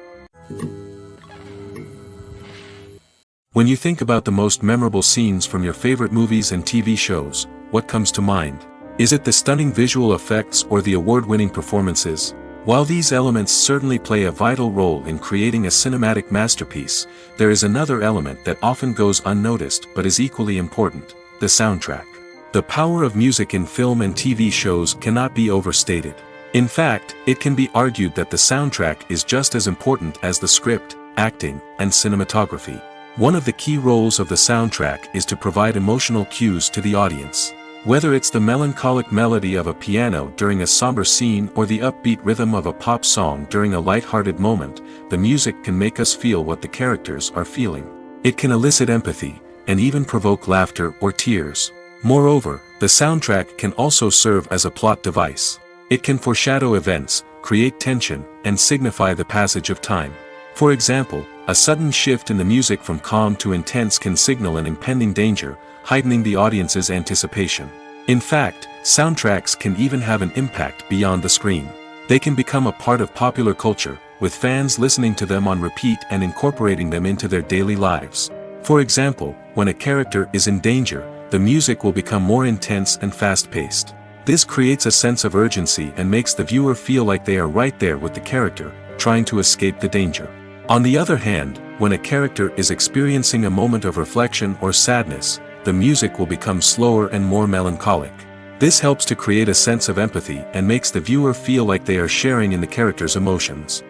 When you think about the most memorable scenes from your favorite movies and TV shows, what comes to mind? Is it the stunning visual effects or the award-winning performances? While these elements certainly play a vital role in creating a cinematic masterpiece, there is another element that often goes unnoticed but is equally important: the soundtrack. The power of music in film and TV shows cannot be overstated. In fact, it can be argued that the soundtrack is just as important as the script, acting, and cinematography. One of the key roles of the soundtrack is to provide emotional cues to the audience. Whether it's the melancholic melody of a piano during a somber scene or the upbeat rhythm of a pop song during a light-hearted moment, the music can make us feel what the characters are feeling. It can elicit empathy, and even provoke laughter or tears. Moreover, the soundtrack can also serve as a plot device. It can foreshadow events, create tension, and signify the passage of time. For example, a sudden shift in the music from calm to intense can signal an impending danger, heightening the audience's anticipation. In fact, soundtracks can even have an impact beyond the screen. They can become a part of popular culture, with fans listening to them on repeat and incorporating them into their daily lives. For example, when a character is in danger, the music will become more intense and fast-paced. This creates a sense of urgency and makes the viewer feel like they are right there with the character, trying to escape the danger. On the other hand, when a character is experiencing a moment of reflection or sadness, the music will become slower and more melancholic. This helps to create a sense of empathy and makes the viewer feel like they are sharing in the character's emotions.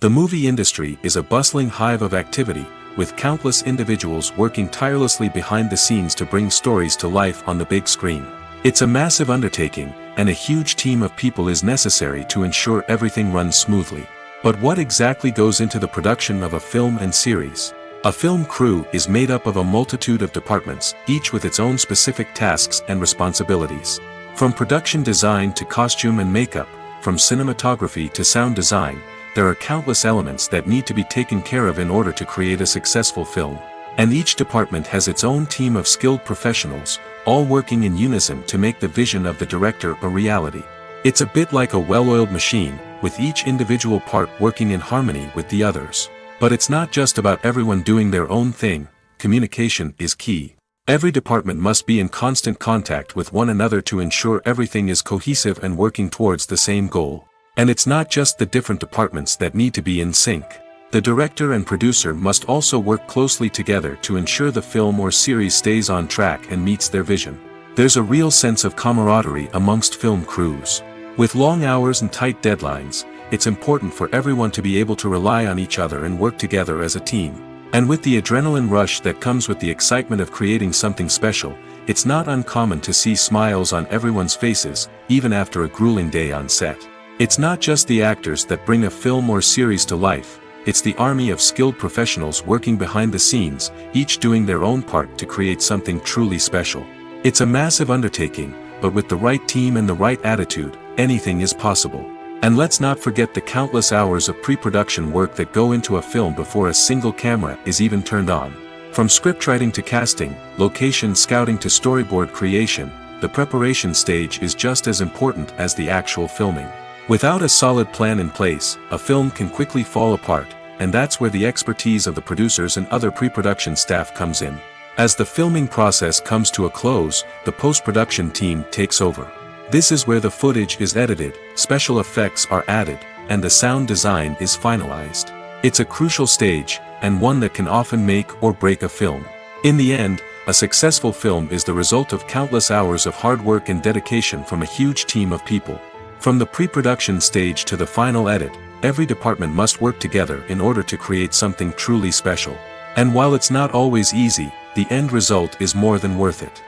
The movie industry is a bustling hive of activity, with countless individuals working tirelessly behind the scenes to bring stories to life on the big screen. It's a massive undertaking, and a huge team of people is necessary to ensure everything runs smoothly. But what exactly goes into the production of a film and series? A film crew is made up of a multitude of departments, each with its own specific tasks and responsibilities. From production design to costume and makeup, from cinematography to sound design, there are countless elements that need to be taken care of in order to create a successful film. And each department has its own team of skilled professionals, all working in unison to make the vision of the director a reality. It's a bit like a well-oiled machine, with each individual part working in harmony with the others. But it's not just about everyone doing their own thing. Communication is key. Every department must be in constant contact with one another to ensure everything is cohesive and working towards the same goal. And it's not just the different departments that need to be in sync. The director and producer must also work closely together to ensure the film or series stays on track and meets their vision. There's a real sense of camaraderie amongst film crews. With long hours and tight deadlines, it's important for everyone to be able to rely on each other and work together as a team. And with the adrenaline rush that comes with the excitement of creating something special, it's not uncommon to see smiles on everyone's faces, even after a grueling day on set. It's not just the actors that bring a film or series to life, it's the army of skilled professionals working behind the scenes, each doing their own part to create something truly special. It's a massive undertaking, but with the right team and the right attitude, anything is possible. And let's not forget the countless hours of pre-production work that go into a film before a single camera is even turned on. From scriptwriting to casting, location scouting to storyboard creation, the preparation stage is just as important as the actual filming. Without a solid plan in place, a film can quickly fall apart, and that's where the expertise of the producers and other pre-production staff comes in. As the filming process comes to a close, the post-production team takes over. This is where the footage is edited, special effects are added, and the sound design is finalized. It's a crucial stage, and one that can often make or break a film. In the end, a successful film is the result of countless hours of hard work and dedication from a huge team of people. From the pre-production stage to the final edit, every department must work together in order to create something truly special. And while it's not always easy, the end result is more than worth it.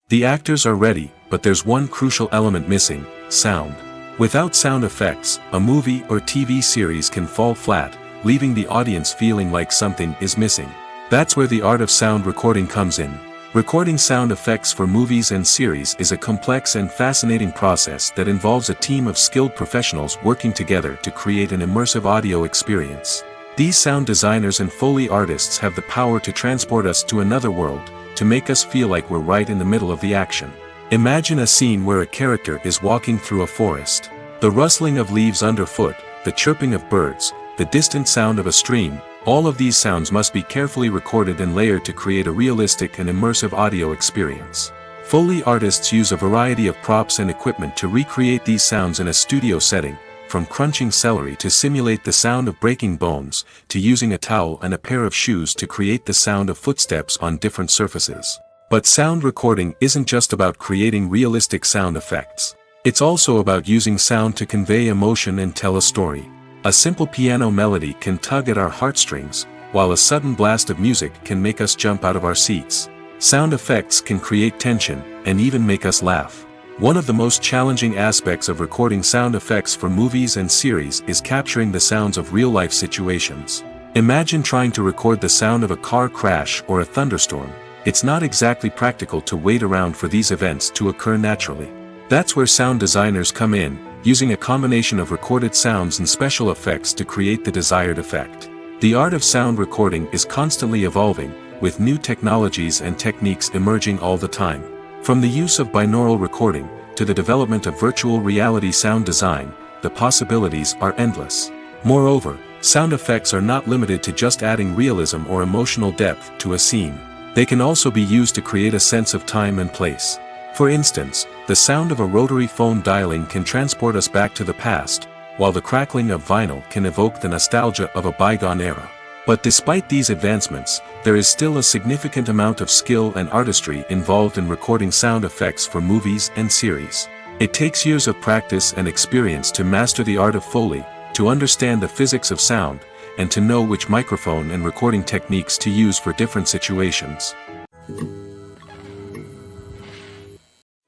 The actors are ready, but there's one crucial element missing: sound. Without sound effects, a movie or TV series can fall flat, leaving the audience feeling like something is missing. That's where the art of sound recording comes in. Recording sound effects for movies and series is a complex and fascinating process that involves a team of skilled professionals working together to create an immersive audio experience. These sound designers and Foley artists have the power to transport us to another world, to make us feel like we're right in the middle of the action. Imagine a scene where a character is walking through a forest. The rustling of leaves underfoot, the chirping of birds, the distant sound of a stream, all of these sounds must be carefully recorded and layered to create a realistic and immersive audio experience. Foley artists use a variety of props and equipment to recreate these sounds in a studio setting, from crunching celery to simulate the sound of breaking bones, to using a towel and a pair of shoes to create the sound of footsteps on different surfaces. But sound recording isn't just about creating realistic sound effects. It's also about using sound to convey emotion and tell a story. A simple piano melody can tug at our heartstrings, while a sudden blast of music can make us jump out of our seats. Sound effects can create tension, and even make us laugh. One of the most challenging aspects of recording sound effects for movies and series is capturing the sounds of real-life situations. Imagine trying to record the sound of a car crash or a thunderstorm. It's not exactly practical to wait around for these events to occur naturally. That's where sound designers come in, using a combination of recorded sounds and special effects to create the desired effect. The art of sound recording is constantly evolving, with new technologies and techniques emerging all the time. From the use of binaural recording, to the development of virtual reality sound design, the possibilities are endless. Moreover, sound effects are not limited to just adding realism or emotional depth to a scene. They can also be used to create a sense of time and place. For instance, the sound of a rotary phone dialing can transport us back to the past, while the crackling of vinyl can evoke the nostalgia of a bygone era. But despite these advancements, there is still a significant amount of skill and artistry involved in recording sound effects for movies and series. It takes years of practice and experience to master the art of Foley, to understand the physics of sound, and to know which microphone and recording techniques to use for different situations.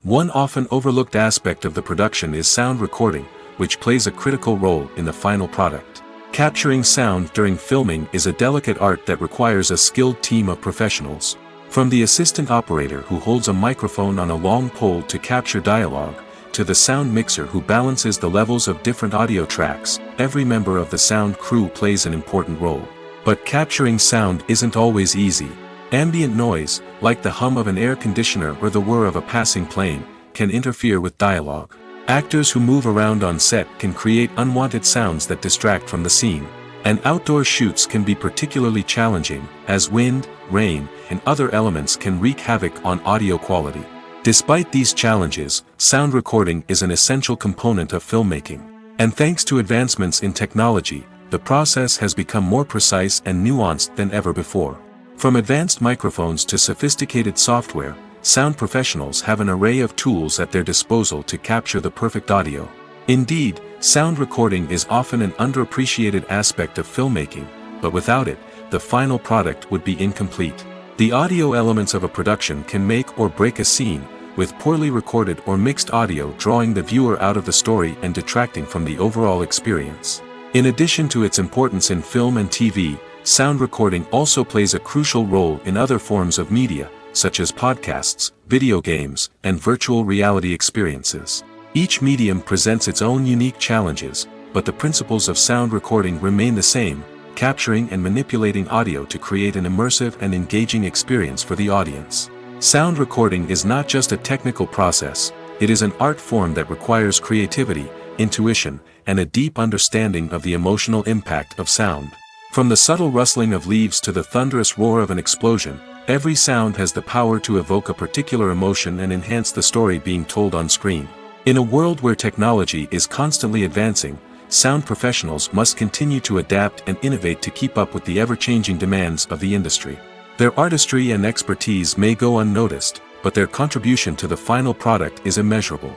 One often overlooked aspect of the production is sound recording, which plays a critical role in the final product. Capturing sound during filming is a delicate art that requires a skilled team of professionals. From the assistant operator who holds a microphone on a long pole to capture dialogue, to the sound mixer who balances the levels of different audio tracks, every member of the sound crew plays an important role. But capturing sound isn't always easy. Ambient noise, like the hum of an air conditioner or the whir of a passing plane, can interfere with dialogue. Actors who move around on set can create unwanted sounds that distract from the scene. And outdoor shoots can be particularly challenging, as wind, rain, and other elements can wreak havoc on audio quality. Despite these challenges, sound recording is an essential component of filmmaking. And thanks to advancements in technology, the process has become more precise and nuanced than ever before. From advanced microphones to sophisticated software, sound professionals have an array of tools at their disposal to capture the perfect audio. Indeed, sound recording is often an underappreciated aspect of filmmaking, but without it, the final product would be incomplete. The audio elements of a production can make or break a scene, with poorly recorded or mixed audio drawing the viewer out of the story and detracting from the overall experience. In addition to its importance in film and TV, sound recording also plays a crucial role in other forms of media, such as podcasts, video games, and virtual reality experiences. Each medium presents its own unique challenges, but the principles of sound recording remain the same, capturing and manipulating audio to create an immersive and engaging experience for the audience. Sound recording is not just a technical process, it is an art form that requires creativity, intuition, and a deep understanding of the emotional impact of sound. From the subtle rustling of leaves to the thunderous roar of an explosion, every sound has the power to evoke a particular emotion and enhance the story being told on screen. In a world where technology is constantly advancing, sound professionals must continue to adapt and innovate to keep up with the ever-changing demands of the industry. Their artistry and expertise may go unnoticed, but their contribution to the final product is immeasurable.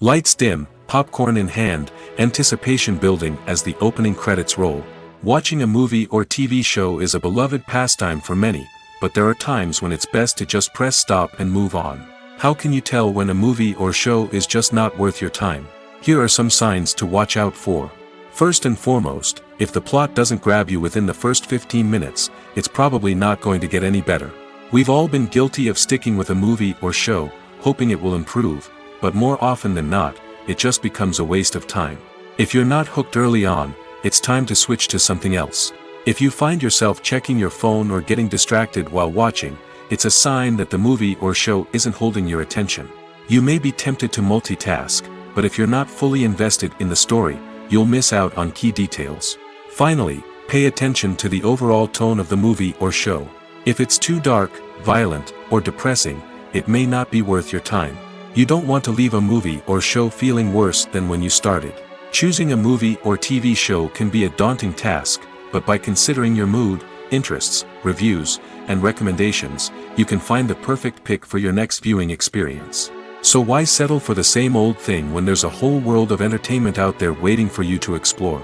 Lights dim, popcorn in hand, anticipation building as the opening credits roll. Watching a movie or TV show is a beloved pastime for many, but there are times when it's best to just press stop and move on. How can you tell when a movie or show is just not worth your time? Here are some signs to watch out for. First and foremost, if the plot doesn't grab you within the first 15 minutes, it's probably not going to get any better. We've all been guilty of sticking with a movie or show, hoping it will improve, but more often than not, it just becomes a waste of time. If you're not hooked early on, it's time to switch to something else. If you find yourself checking your phone or getting distracted while watching, it's a sign that the movie or show isn't holding your attention. You may be tempted to multitask, but if you're not fully invested in the story, you'll miss out on key details. Finally, pay attention to the overall tone of the movie or show. If it's too dark, violent, or depressing, it may not be worth your time. You don't want to leave a movie or show feeling worse than when you started. Choosing a movie or TV show can be a daunting task, but by considering your mood, interests, reviews, and recommendations, you can find the perfect pick for your next viewing experience. So why settle for the same old thing when there's a whole world of entertainment out there waiting for you to explore?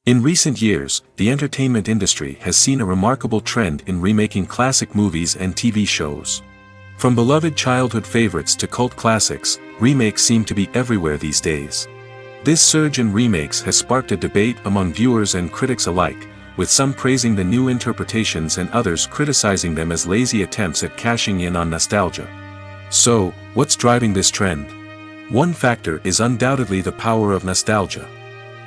In recent years, the entertainment industry has seen a remarkable trend in remaking classic movies and TV shows. From beloved childhood favorites to cult classics, remakes seem to be everywhere these days. This surge in remakes has sparked a debate among viewers and critics alike, with some praising the new interpretations and others criticizing them as lazy attempts at cashing in on nostalgia. So, what's driving this trend? One factor is undoubtedly the power of nostalgia.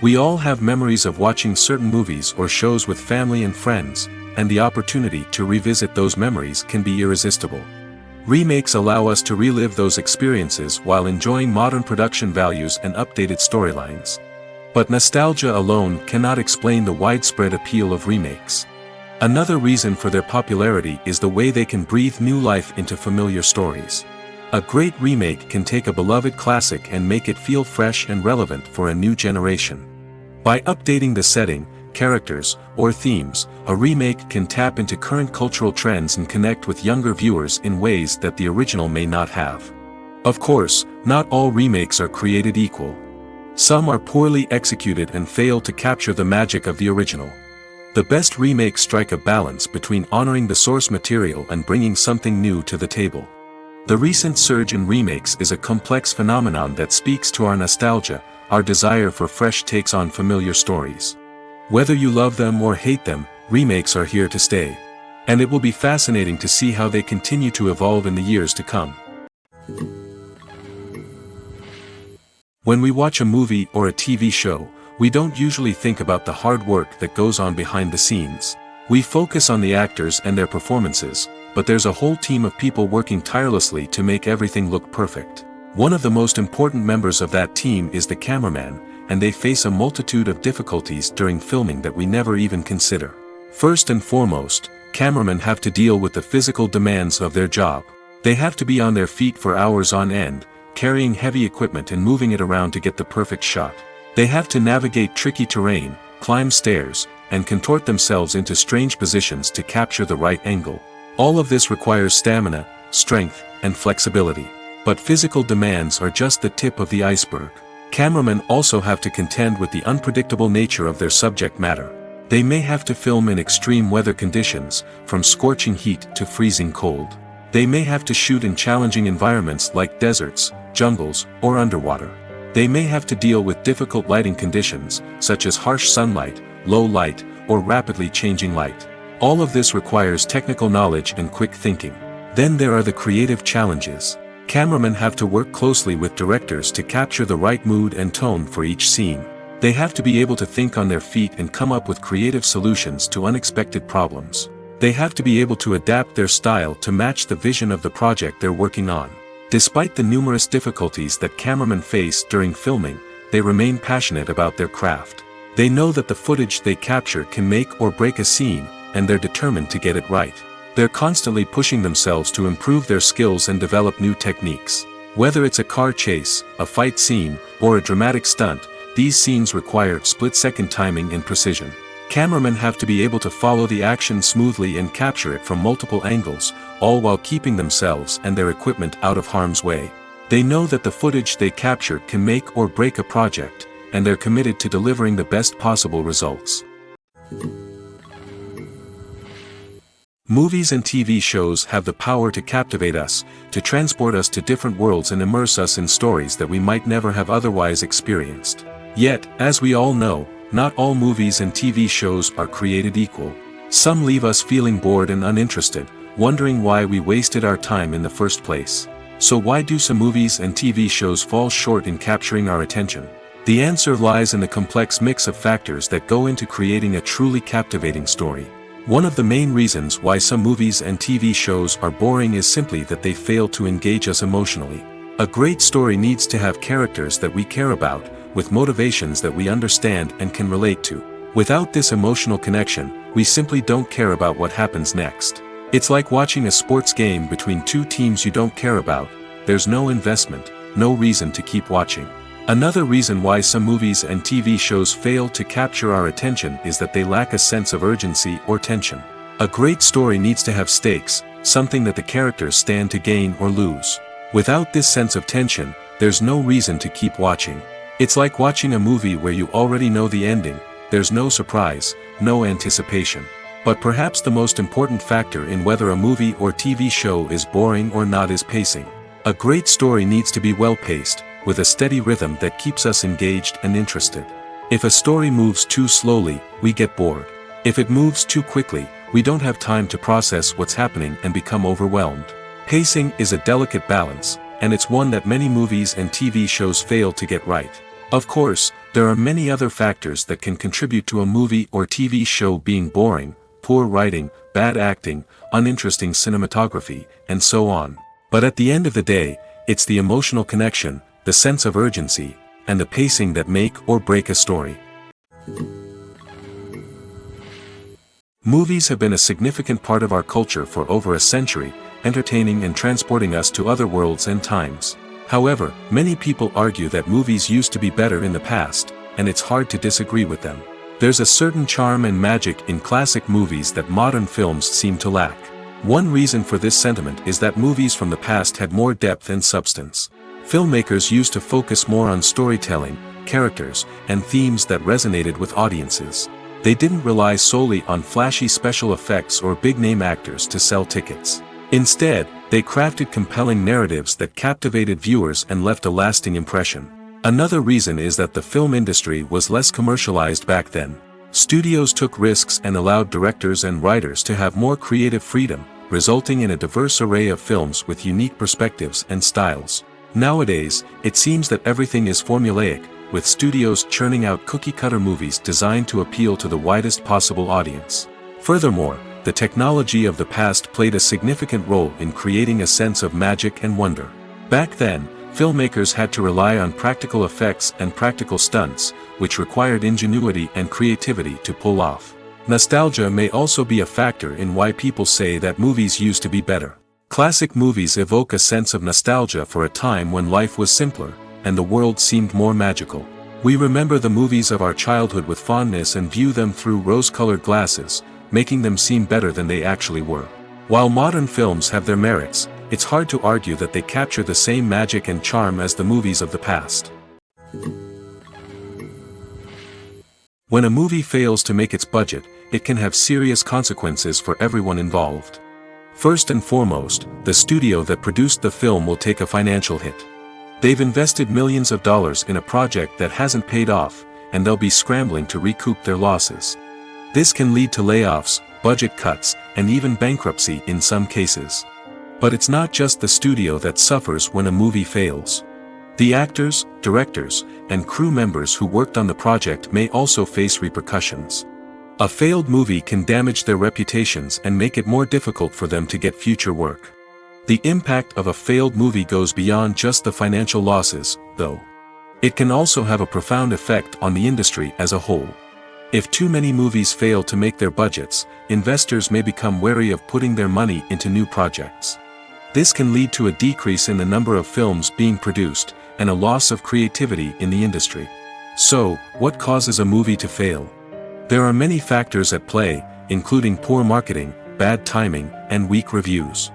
We all have memories of watching certain movies or shows with family and friends, and the opportunity to revisit those memories can be irresistible. Remakes allow us to relive those experiences while enjoying modern production values and updated storylines. But nostalgia alone cannot explain the widespread appeal of remakes. Another reason for their popularity is the way they can breathe new life into familiar stories. A great remake can take a beloved classic and make it feel fresh and relevant for a new generation. By updating the setting, characters, or themes, a remake can tap into current cultural trends and connect with younger viewers in ways that the original may not have. Of course, not all remakes are created equal. Some are poorly executed and fail to capture the magic of the original. The best remakes strike a balance between honoring the source material and bringing something new to the table. The recent surge in remakes is a complex phenomenon that speaks to our nostalgia, our desire for fresh takes on familiar stories. Whether you love them or hate them, remakes are here to stay. And it will be fascinating to see how they continue to evolve in the years to come. When we watch a movie or a TV show, we don't usually think about the hard work that goes on behind the scenes. We focus on the actors and their performances, but there's a whole team of people working tirelessly to make everything look perfect. One of the most important members of that team is the cameraman, and they face a multitude of difficulties during filming that we never even consider. First and foremost, cameramen have to deal with the physical demands of their job. They have to be on their feet for hours on end, carrying heavy equipment and moving it around to get the perfect shot. They have to navigate tricky terrain, climb stairs, and contort themselves into strange positions to capture the right angle. All of this requires stamina, strength, and flexibility. But physical demands are just the tip of the iceberg. Cameramen also have to contend with the unpredictable nature of their subject matter. They may have to film in extreme weather conditions, from scorching heat to freezing cold. They may have to shoot in challenging environments like deserts, jungles, or underwater. They may have to deal with difficult lighting conditions, such as harsh sunlight, low light, or rapidly changing light. All of this requires technical knowledge and quick thinking. Then there are the creative challenges. Cameramen have to work closely with directors to capture the right mood and tone for each scene. They have to be able to think on their feet and come up with creative solutions to unexpected problems. They have to be able to adapt their style to match the vision of the project they're working on. Despite the numerous difficulties that cameramen face during filming, they remain passionate about their craft. They know that the footage they capture can make or break a scene, and they're determined to get it right. They're constantly pushing themselves to improve their skills and develop new techniques. Whether it's a car chase, a fight scene, or a dramatic stunt, these scenes require split-second timing and precision. Cameramen have to be able to follow the action smoothly and capture it from multiple angles, all while keeping themselves and their equipment out of harm's way. They know that the footage they capture can make or break a project, and they're committed to delivering the best possible results. Movies and TV shows have the power to captivate us, to transport us to different worlds and immerse us in stories that we might never have otherwise experienced. Yet, as we all know, not all movies and TV shows are created equal. Some leave us feeling bored and uninterested, wondering why we wasted our time in the first place. So why do some movies and TV shows fall short in capturing our attention? The answer lies in the complex mix of factors that go into creating a truly captivating story. One of the main reasons why some movies and TV shows are boring is simply that they fail to engage us emotionally. A great story needs to have characters that we care about, with motivations that we understand and can relate to. Without this emotional connection, we simply don't care about what happens next. It's like watching a sports game between two teams you don't care about. There's no investment, no reason to keep watching. Another reason why some movies and TV shows fail to capture our attention is that they lack a sense of urgency or tension. A great story needs to have stakes, something that the characters stand to gain or lose. Without this sense of tension, there's no reason to keep watching. It's like watching a movie where you already know the ending. There's no surprise, no anticipation. But perhaps the most important factor in whether a movie or TV show is boring or not is pacing. A great story needs to be well-paced, with a steady rhythm that keeps us engaged and interested. If a story moves too slowly, we get bored. If it moves too quickly, we don't have time to process what's happening and become overwhelmed. Pacing is a delicate balance, and it's one that many movies and TV shows fail to get right. Of course, there are many other factors that can contribute to a movie or TV show being boring: poor writing, bad acting, uninteresting cinematography, and so on. But at the end of the day, it's the emotional connection, the sense of urgency, and the pacing that make or break a story. Movies have been a significant part of our culture for over a century, entertaining and transporting us to other worlds and times. However, many people argue that movies used to be better in the past, and it's hard to disagree with them. There's a certain charm and magic in classic movies that modern films seem to lack. One reason for this sentiment is that movies from the past had more depth and substance. Filmmakers used to focus more on storytelling, characters, and themes that resonated with audiences. They didn't rely solely on flashy special effects or big-name actors to sell tickets. Instead, they crafted compelling narratives that captivated viewers and left a lasting impression. Another reason is that the film industry was less commercialized back then. Studios took risks and allowed directors and writers to have more creative freedom, resulting in a diverse array of films with unique perspectives and styles. Nowadays, it seems that everything is formulaic, with studios churning out cookie-cutter movies designed to appeal to the widest possible audience. Furthermore, the technology of the past played a significant role in creating a sense of magic and wonder. Back then, filmmakers had to rely on practical effects and practical stunts, which required ingenuity and creativity to pull off. Nostalgia may also be a factor in why people say that movies used to be better. Classic movies evoke a sense of nostalgia for a time when life was simpler, and the world seemed more magical. We remember the movies of our childhood with fondness and view them through rose-colored glasses, making them seem better than they actually were. While modern films have their merits, it's hard to argue that they capture the same magic and charm as the movies of the past. When a movie fails to make its budget, it can have serious consequences for everyone involved. First and foremost, the studio that produced the film will take a financial hit. They've invested millions of dollars in a project that hasn't paid off, and they'll be scrambling to recoup their losses. This can lead to layoffs, budget cuts, and even bankruptcy in some cases. But it's not just the studio that suffers when a movie fails. The actors, directors, and crew members who worked on the project may also face repercussions. A failed movie can damage their reputations and make it more difficult for them to get future work. The impact of a failed movie goes beyond just the financial losses, though. It can also have a profound effect on the industry as a whole. If too many movies fail to make their budgets, investors may become wary of putting their money into new projects. This can lead to a decrease in the number of films being produced, and a loss of creativity in the industry. So, what causes a movie to fail? There are many factors at play, including poor marketing, bad timing, and weak reviews.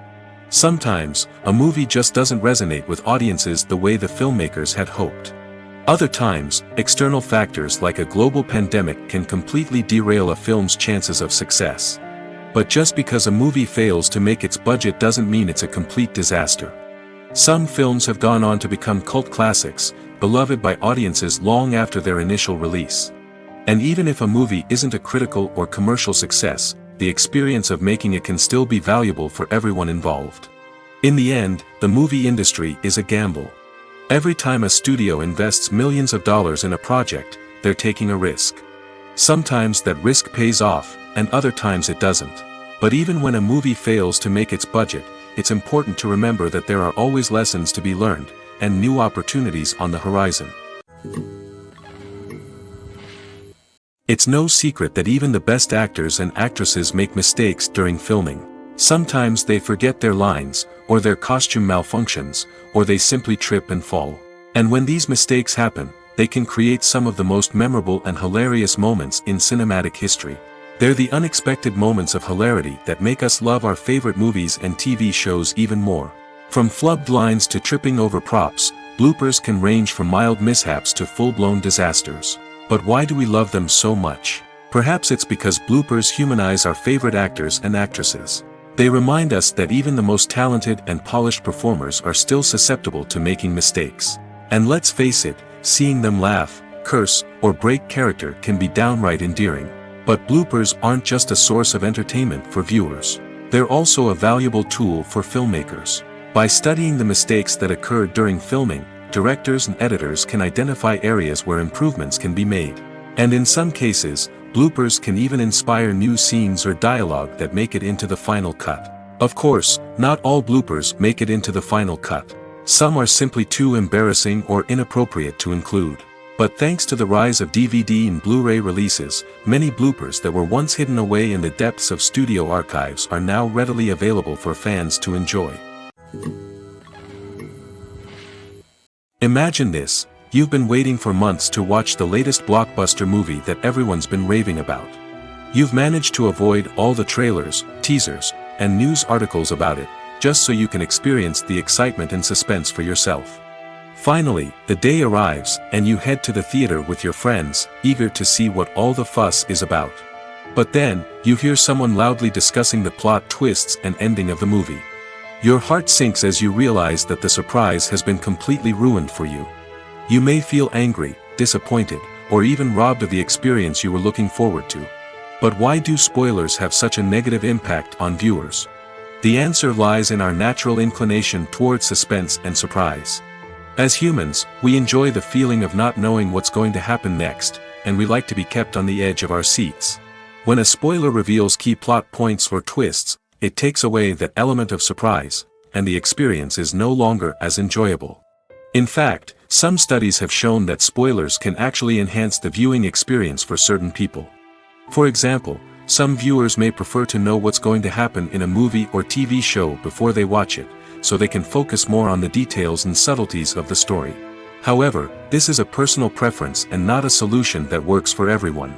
Sometimes, a movie just doesn't resonate with audiences the way the filmmakers had hoped. Other times, external factors like a global pandemic can completely derail a film's chances of success. But just because a movie fails to make its budget doesn't mean it's a complete disaster. Some films have gone on to become cult classics, beloved by audiences long after their initial release. And even if a movie isn't a critical or commercial success, the experience of making it can still be valuable for everyone involved. In the end, the movie industry is a gamble. Every time a studio invests millions of dollars in a project, they're taking a risk. Sometimes that risk pays off, and other times it doesn't. But even when a movie fails to make its budget, it's important to remember that there are always lessons to be learned, and new opportunities on the horizon. It's no secret that even the best actors and actresses make mistakes during filming. Sometimes they forget their lines, or their costume malfunctions, or they simply trip and fall. And when these mistakes happen, they can create some of the most memorable and hilarious moments in cinematic history. They're the unexpected moments of hilarity that make us love our favorite movies and TV shows even more. From flubbed lines to tripping over props, bloopers can range from mild mishaps to full-blown disasters. But why do we love them so much? Perhaps it's because bloopers humanize our favorite actors and actresses. They remind us that even the most talented and polished performers are still susceptible to making mistakes. And let's face it, seeing them laugh, curse, or break character can be downright endearing. But bloopers aren't just a source of entertainment for viewers. They're also a valuable tool for filmmakers. By studying the mistakes that occurred during filming, directors and editors can identify areas where improvements can be made. And in some cases, bloopers can even inspire new scenes or dialogue that make it into the final cut. Of course, not all bloopers make it into the final cut. Some are simply too embarrassing or inappropriate to include. But thanks to the rise of DVD and Blu-ray releases, many bloopers that were once hidden away in the depths of studio archives are now readily available for fans to enjoy. Imagine this: you've been waiting for months to watch the latest blockbuster movie that everyone's been raving about. You've managed to avoid all the trailers, teasers, and news articles about it, just so you can experience the excitement and suspense for yourself. Finally, the day arrives, and you head to the theater with your friends, eager to see what all the fuss is about. But then, you hear someone loudly discussing the plot twists and ending of the movie. Your heart sinks as you realize that the surprise has been completely ruined for you. You may feel angry, disappointed, or even robbed of the experience you were looking forward to. But why do spoilers have such a negative impact on viewers? The answer lies in our natural inclination towards suspense and surprise. As humans, we enjoy the feeling of not knowing what's going to happen next, and we like to be kept on the edge of our seats. When a spoiler reveals key plot points or twists, it takes away that element of surprise, and the experience is no longer as enjoyable. In fact, some studies have shown that spoilers can actually enhance the viewing experience for certain people. For example, some viewers may prefer to know what's going to happen in a movie or TV show before they watch it, so they can focus more on the details and subtleties of the story. However, this is a personal preference and not a solution that works for everyone.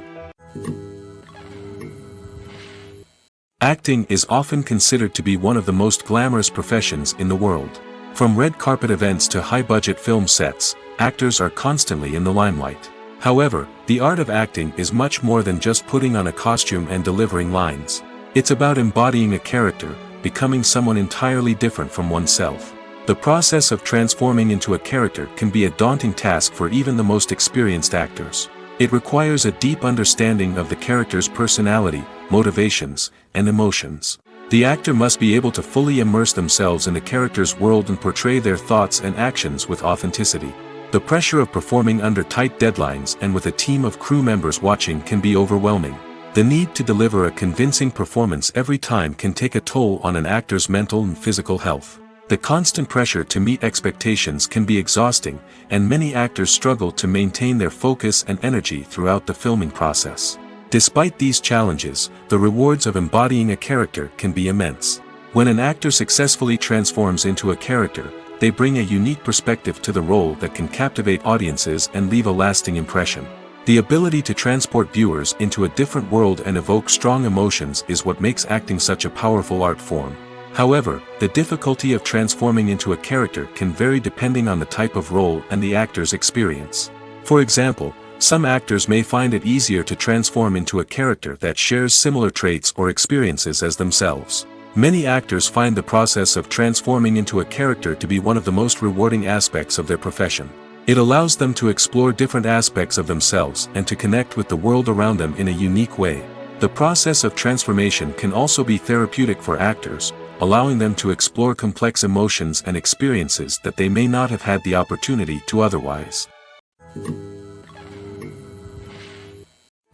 Acting is often considered to be one of the most glamorous professions in the world. From red carpet events to high-budget film sets, actors are constantly in the limelight. However, the art of acting is much more than just putting on a costume and delivering lines. It's about embodying a character, becoming someone entirely different from oneself. The process of transforming into a character can be a daunting task for even the most experienced actors. It requires a deep understanding of the character's personality, motivations, and emotions. The actor must be able to fully immerse themselves in the character's world and portray their thoughts and actions with authenticity. The pressure of performing under tight deadlines and with a team of crew members watching can be overwhelming. The need to deliver a convincing performance every time can take a toll on an actor's mental and physical health. The constant pressure to meet expectations can be exhausting, and many actors struggle to maintain their focus and energy throughout the filming process. Despite these challenges, the rewards of embodying a character can be immense. When an actor successfully transforms into a character, they bring a unique perspective to the role that can captivate audiences and leave a lasting impression. The ability to transport viewers into a different world and evoke strong emotions is what makes acting such a powerful art form. However, the difficulty of transforming into a character can vary depending on the type of role and the actor's experience. For example, some actors may find it easier to transform into a character that shares similar traits or experiences as themselves. Many actors find the process of transforming into a character to be one of the most rewarding aspects of their profession. It allows them to explore different aspects of themselves and to connect with the world around them in a unique way. The process of transformation can also be therapeutic for actors, allowing them to explore complex emotions and experiences that they may not have had the opportunity to otherwise.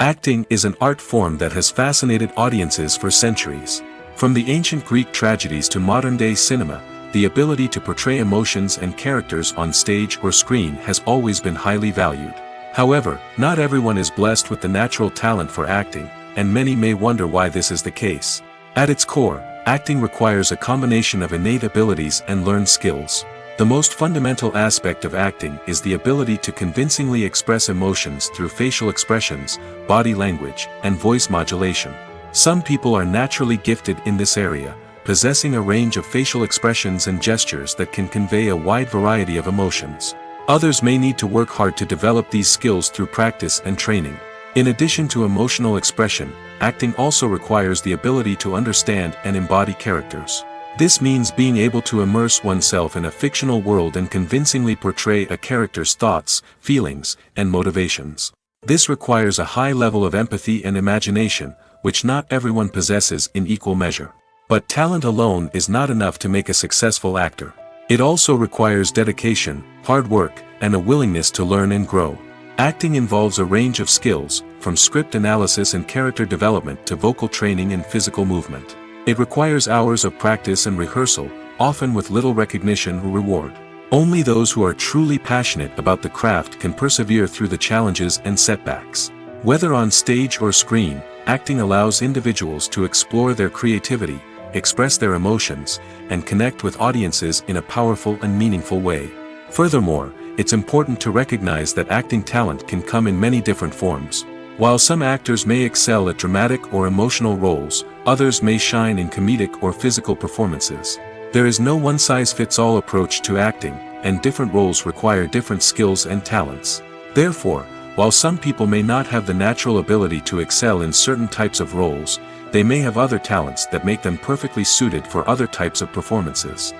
Acting is an art form that has fascinated audiences for centuries. From the ancient Greek tragedies to modern-day cinema, the ability to portray emotions and characters on stage or screen has always been highly valued. However, not everyone is blessed with the natural talent for acting, and many may wonder why this is the case. At its core, acting requires a combination of innate abilities and learned skills. The most fundamental aspect of acting is the ability to convincingly express emotions through facial expressions, body language, and voice modulation. Some people are naturally gifted in this area, possessing a range of facial expressions and gestures that can convey a wide variety of emotions. Others may need to work hard to develop these skills through practice and training. In addition to emotional expression, acting also requires the ability to understand and embody characters. This means being able to immerse oneself in a fictional world and convincingly portray a character's thoughts, feelings, and motivations. This requires a high level of empathy and imagination, which not everyone possesses in equal measure. But talent alone is not enough to make a successful actor. It also requires dedication, hard work, and a willingness to learn and grow. Acting involves a range of skills, from script analysis and character development to vocal training and physical movement. It requires hours of practice and rehearsal, often with little recognition or reward. Only those who are truly passionate about the craft can persevere through the challenges and setbacks. Whether on stage or screen, acting allows individuals to explore their creativity, express their emotions, and connect with audiences in a powerful and meaningful way. Furthermore, it's important to recognize that acting talent can come in many different forms. While some actors may excel at dramatic or emotional roles, others may shine in comedic or physical performances. There is no one-size-fits-all approach to acting, and different roles require different skills and talents. Therefore, while some people may not have the natural ability to excel in certain types of roles, they may have other talents that make them perfectly suited for other types of performances.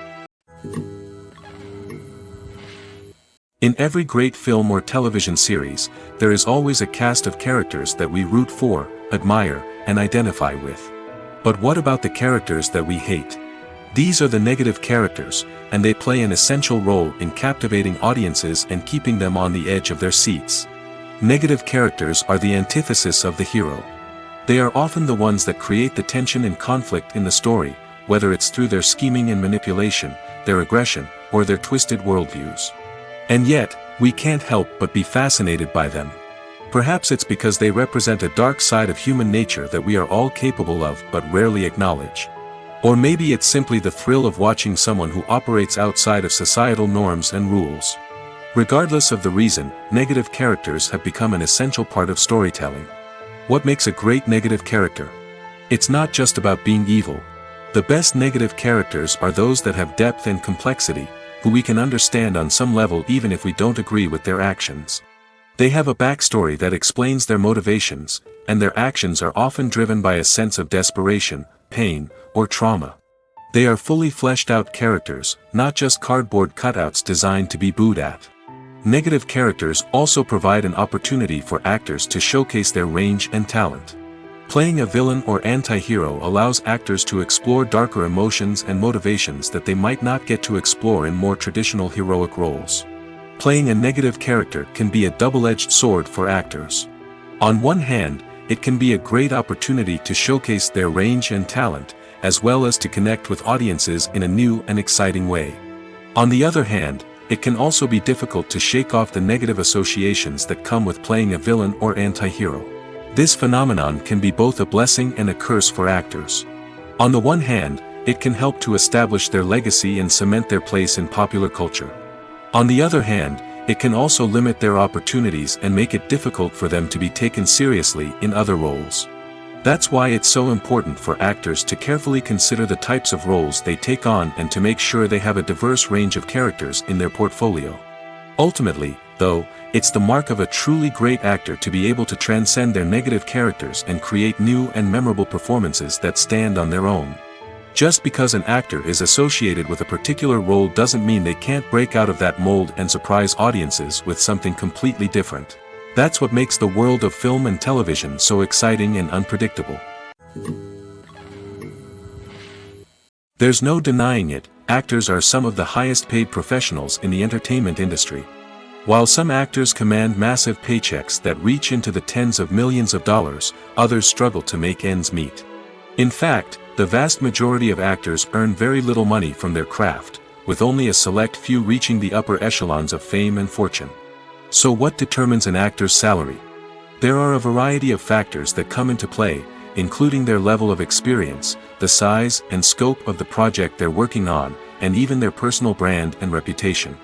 In every great film or television series, there is always a cast of characters that we root for, admire, and identify with. But what about the characters that we hate? These are the negative characters, and they play an essential role in captivating audiences and keeping them on the edge of their seats. Negative characters are the antithesis of the hero. They are often the ones that create the tension and conflict in the story, whether it's through their scheming and manipulation, their aggression, or their twisted worldviews. And yet, we can't help but be fascinated by them. Perhaps it's because they represent a dark side of human nature that we are all capable of but rarely acknowledge. Or maybe it's simply the thrill of watching someone who operates outside of societal norms and rules. Regardless of the reason, negative characters have become an essential part of storytelling. What makes a great negative character? It's not just about being evil. The best negative characters are those that have depth and complexity, who we can understand on some level even if we don't agree with their actions. They have a backstory that explains their motivations, and their actions are often driven by a sense of desperation, pain, or trauma. They are fully fleshed out characters, not just cardboard cutouts designed to be booed at. Negative characters also provide an opportunity for actors to showcase their range and talent. Playing a villain or anti-hero allows actors to explore darker emotions and motivations that they might not get to explore in more traditional heroic roles. Playing a negative character can be a double-edged sword for actors. On one hand, it can be a great opportunity to showcase their range and talent, as well as to connect with audiences in a new and exciting way. On the other hand, it can also be difficult to shake off the negative associations that come with playing a villain or anti-hero. This phenomenon can be both a blessing and a curse for actors. On the one hand, it can help to establish their legacy and cement their place in popular culture. On the other hand, it can also limit their opportunities and make it difficult for them to be taken seriously in other roles. That's why it's so important for actors to carefully consider the types of roles they take on and to make sure they have a diverse range of characters in their portfolio. Ultimately, though, it's the mark of a truly great actor to be able to transcend their negative characters and create new and memorable performances that stand on their own. Just because an actor is associated with a particular role doesn't mean they can't break out of that mold and surprise audiences with something completely different. That's what makes the world of film and television so exciting and unpredictable. There's no denying it, actors are some of the highest paid professionals in the entertainment industry. While some actors command massive paychecks that reach into the tens of millions of dollars, others struggle to make ends meet. In fact, the vast majority of actors earn very little money from their craft, with only a select few reaching the upper echelons of fame and fortune. So what determines an actor's salary? There are a variety of factors that come into play, including their level of experience, the size and scope of the project they're working on, and even their personal brand and reputation.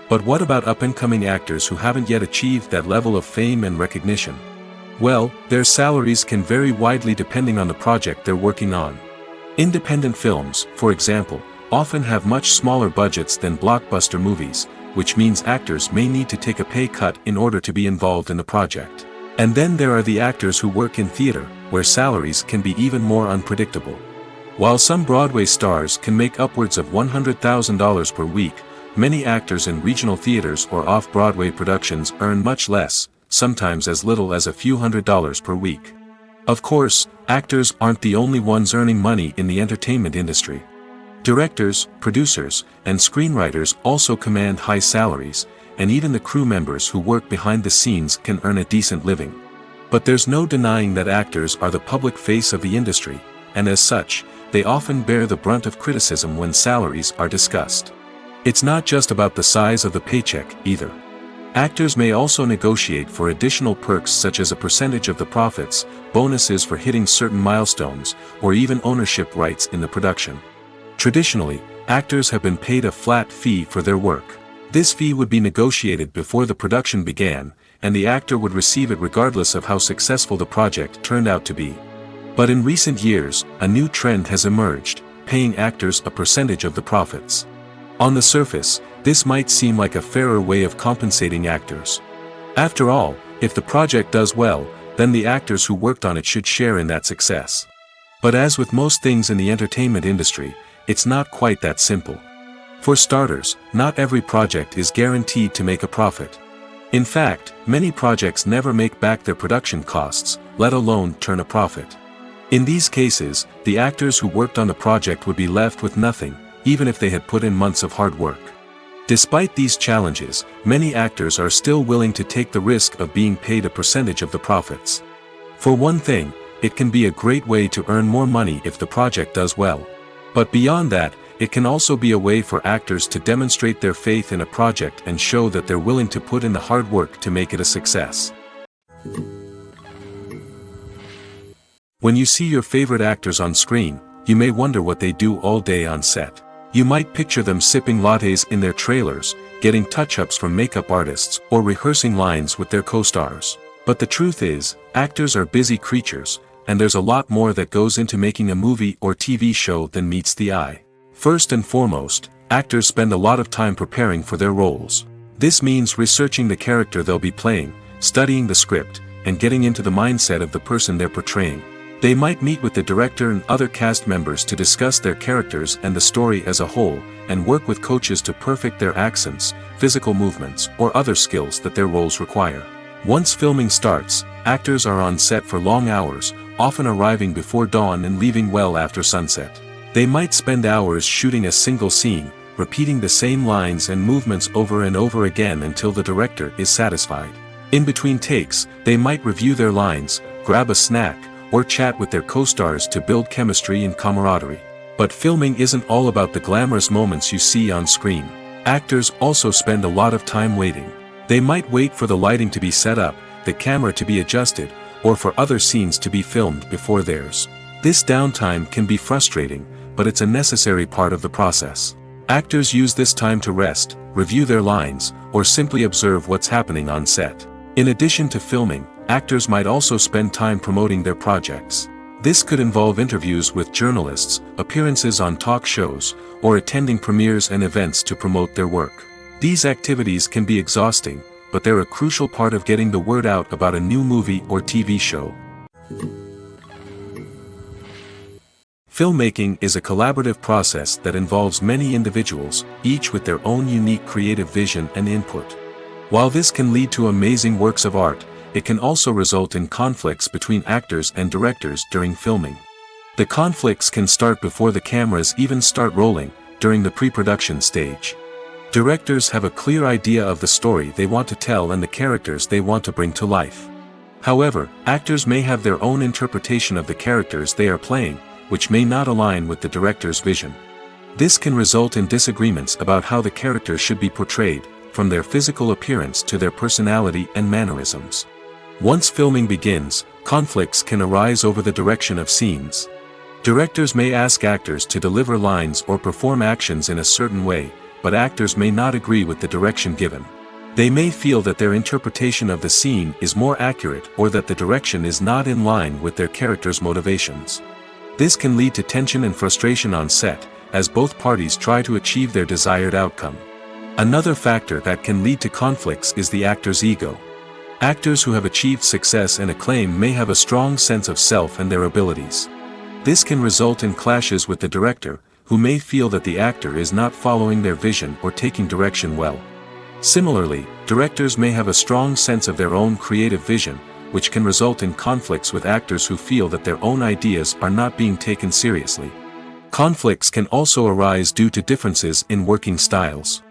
But what about up-and-coming actors who haven't yet achieved that level of fame and recognition? Well, their salaries can vary widely depending on the project they're working on. Independent films, for example, often have much smaller budgets than blockbuster movies, which means actors may need to take a pay cut in order to be involved in the project. And then there are the actors who work in theater, where salaries can be even more unpredictable. While some Broadway stars can make upwards of $100,000 per week, many actors in regional theaters or off-Broadway productions earn much less, sometimes as little as a few $100s per week. Of course, actors aren't the only ones earning money in the entertainment industry. Directors, producers, and screenwriters also command high salaries, and even the crew members who work behind the scenes can earn a decent living. But there's no denying that actors are the public face of the industry, and as such, they often bear the brunt of criticism when salaries are discussed. It's not just about the size of the paycheck, either. Actors may also negotiate for additional perks such as a percentage of the profits, bonuses for hitting certain milestones, or even ownership rights in the production. Traditionally, actors have been paid a flat fee for their work. This fee would be negotiated before the production began, and the actor would receive it regardless of how successful the project turned out to be. But in recent years, a new trend has emerged, paying actors a percentage of the profits. On the surface, this might seem like a fairer way of compensating actors. After all, if the project does well, then the actors who worked on it should share in that success. But as with most things in the entertainment industry, it's not quite that simple. For starters, not every project is guaranteed to make a profit. In fact, many projects never make back their production costs, let alone turn a profit. In these cases, the actors who worked on the project would be left with nothing, even if they had put in months of hard work. Despite these challenges, many actors are still willing to take the risk of being paid a percentage of the profits. For one thing, it can be a great way to earn more money if the project does well. But beyond that, it can also be a way for actors to demonstrate their faith in a project and show that they're willing to put in the hard work to make it a success. When you see your favorite actors on screen, you may wonder what they do all day on set. You might picture them sipping lattes in their trailers, getting touch-ups from makeup artists, or rehearsing lines with their co-stars. But the truth is, actors are busy creatures, and there's a lot more that goes into making a movie or TV show than meets the eye. First and foremost, actors spend a lot of time preparing for their roles. This means researching the character they'll be playing, studying the script, and getting into the mindset of the person they're portraying. They might meet with the director and other cast members to discuss their characters and the story as a whole, and work with coaches to perfect their accents, physical movements, or other skills that their roles require. Once filming starts, actors are on set for long hours, often arriving before dawn and leaving well after sunset. They might spend hours shooting a single scene, repeating the same lines and movements over and over again until the director is satisfied. In between takes, they might review their lines, grab a snack, or chat with their co-stars to build chemistry and camaraderie. But filming isn't all about the glamorous moments you see on screen. Actors also spend a lot of time waiting. They might wait for the lighting to be set up, the camera to be adjusted, or for other scenes to be filmed before theirs. This downtime can be frustrating, but it's a necessary part of the process. Actors use this time to rest, review their lines, or simply observe what's happening on set. In addition to filming, actors might also spend time promoting their projects. This could involve interviews with journalists, appearances on talk shows, or attending premieres and events to promote their work. These activities can be exhausting, but they're a crucial part of getting the word out about a new movie or TV show. Filmmaking is a collaborative process that involves many individuals, each with their own unique creative vision and input. While this can lead to amazing works of art, it can also result in conflicts between actors and directors during filming. The conflicts can start before the cameras even start rolling, during the pre-production stage. Directors have a clear idea of the story they want to tell and the characters they want to bring to life. However, actors may have their own interpretation of the characters they are playing, which may not align with the director's vision. This can result in disagreements about how the character should be portrayed, from their physical appearance to their personality and mannerisms. Once filming begins, conflicts can arise over the direction of scenes. Directors may ask actors to deliver lines or perform actions in a certain way, but actors may not agree with the direction given. They may feel that their interpretation of the scene is more accurate or that the direction is not in line with their character's motivations. This can lead to tension and frustration on set, as both parties try to achieve their desired outcome. Another factor that can lead to conflicts is the actor's ego. Actors who have achieved success and acclaim may have a strong sense of self and their abilities. This can result in clashes with the director, who may feel that the actor is not following their vision or taking direction well. Similarly, directors may have a strong sense of their own creative vision, which can result in conflicts with actors who feel that their own ideas are not being taken seriously. Conflicts can also arise due to differences in working styles.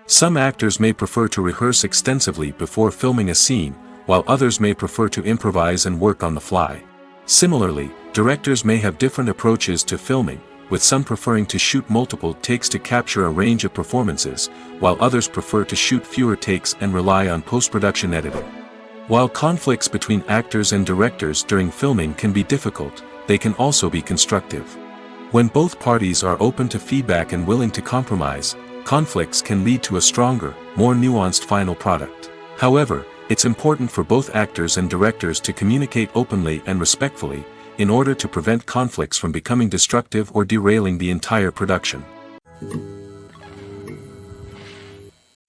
Some actors may prefer to rehearse extensively before filming a scene, while others may prefer to improvise and work on the fly. Similarly, directors may have different approaches to filming, with some preferring to shoot multiple takes to capture a range of performances, while others prefer to shoot fewer takes and rely on post-production editing. While conflicts between actors and directors during filming can be difficult, they can also be constructive. When both parties are open to feedback and willing to compromise, conflicts can lead to a stronger, more nuanced final product. However, it's important for both actors and directors to communicate openly and respectfully, in order to prevent conflicts from becoming destructive or derailing the entire production.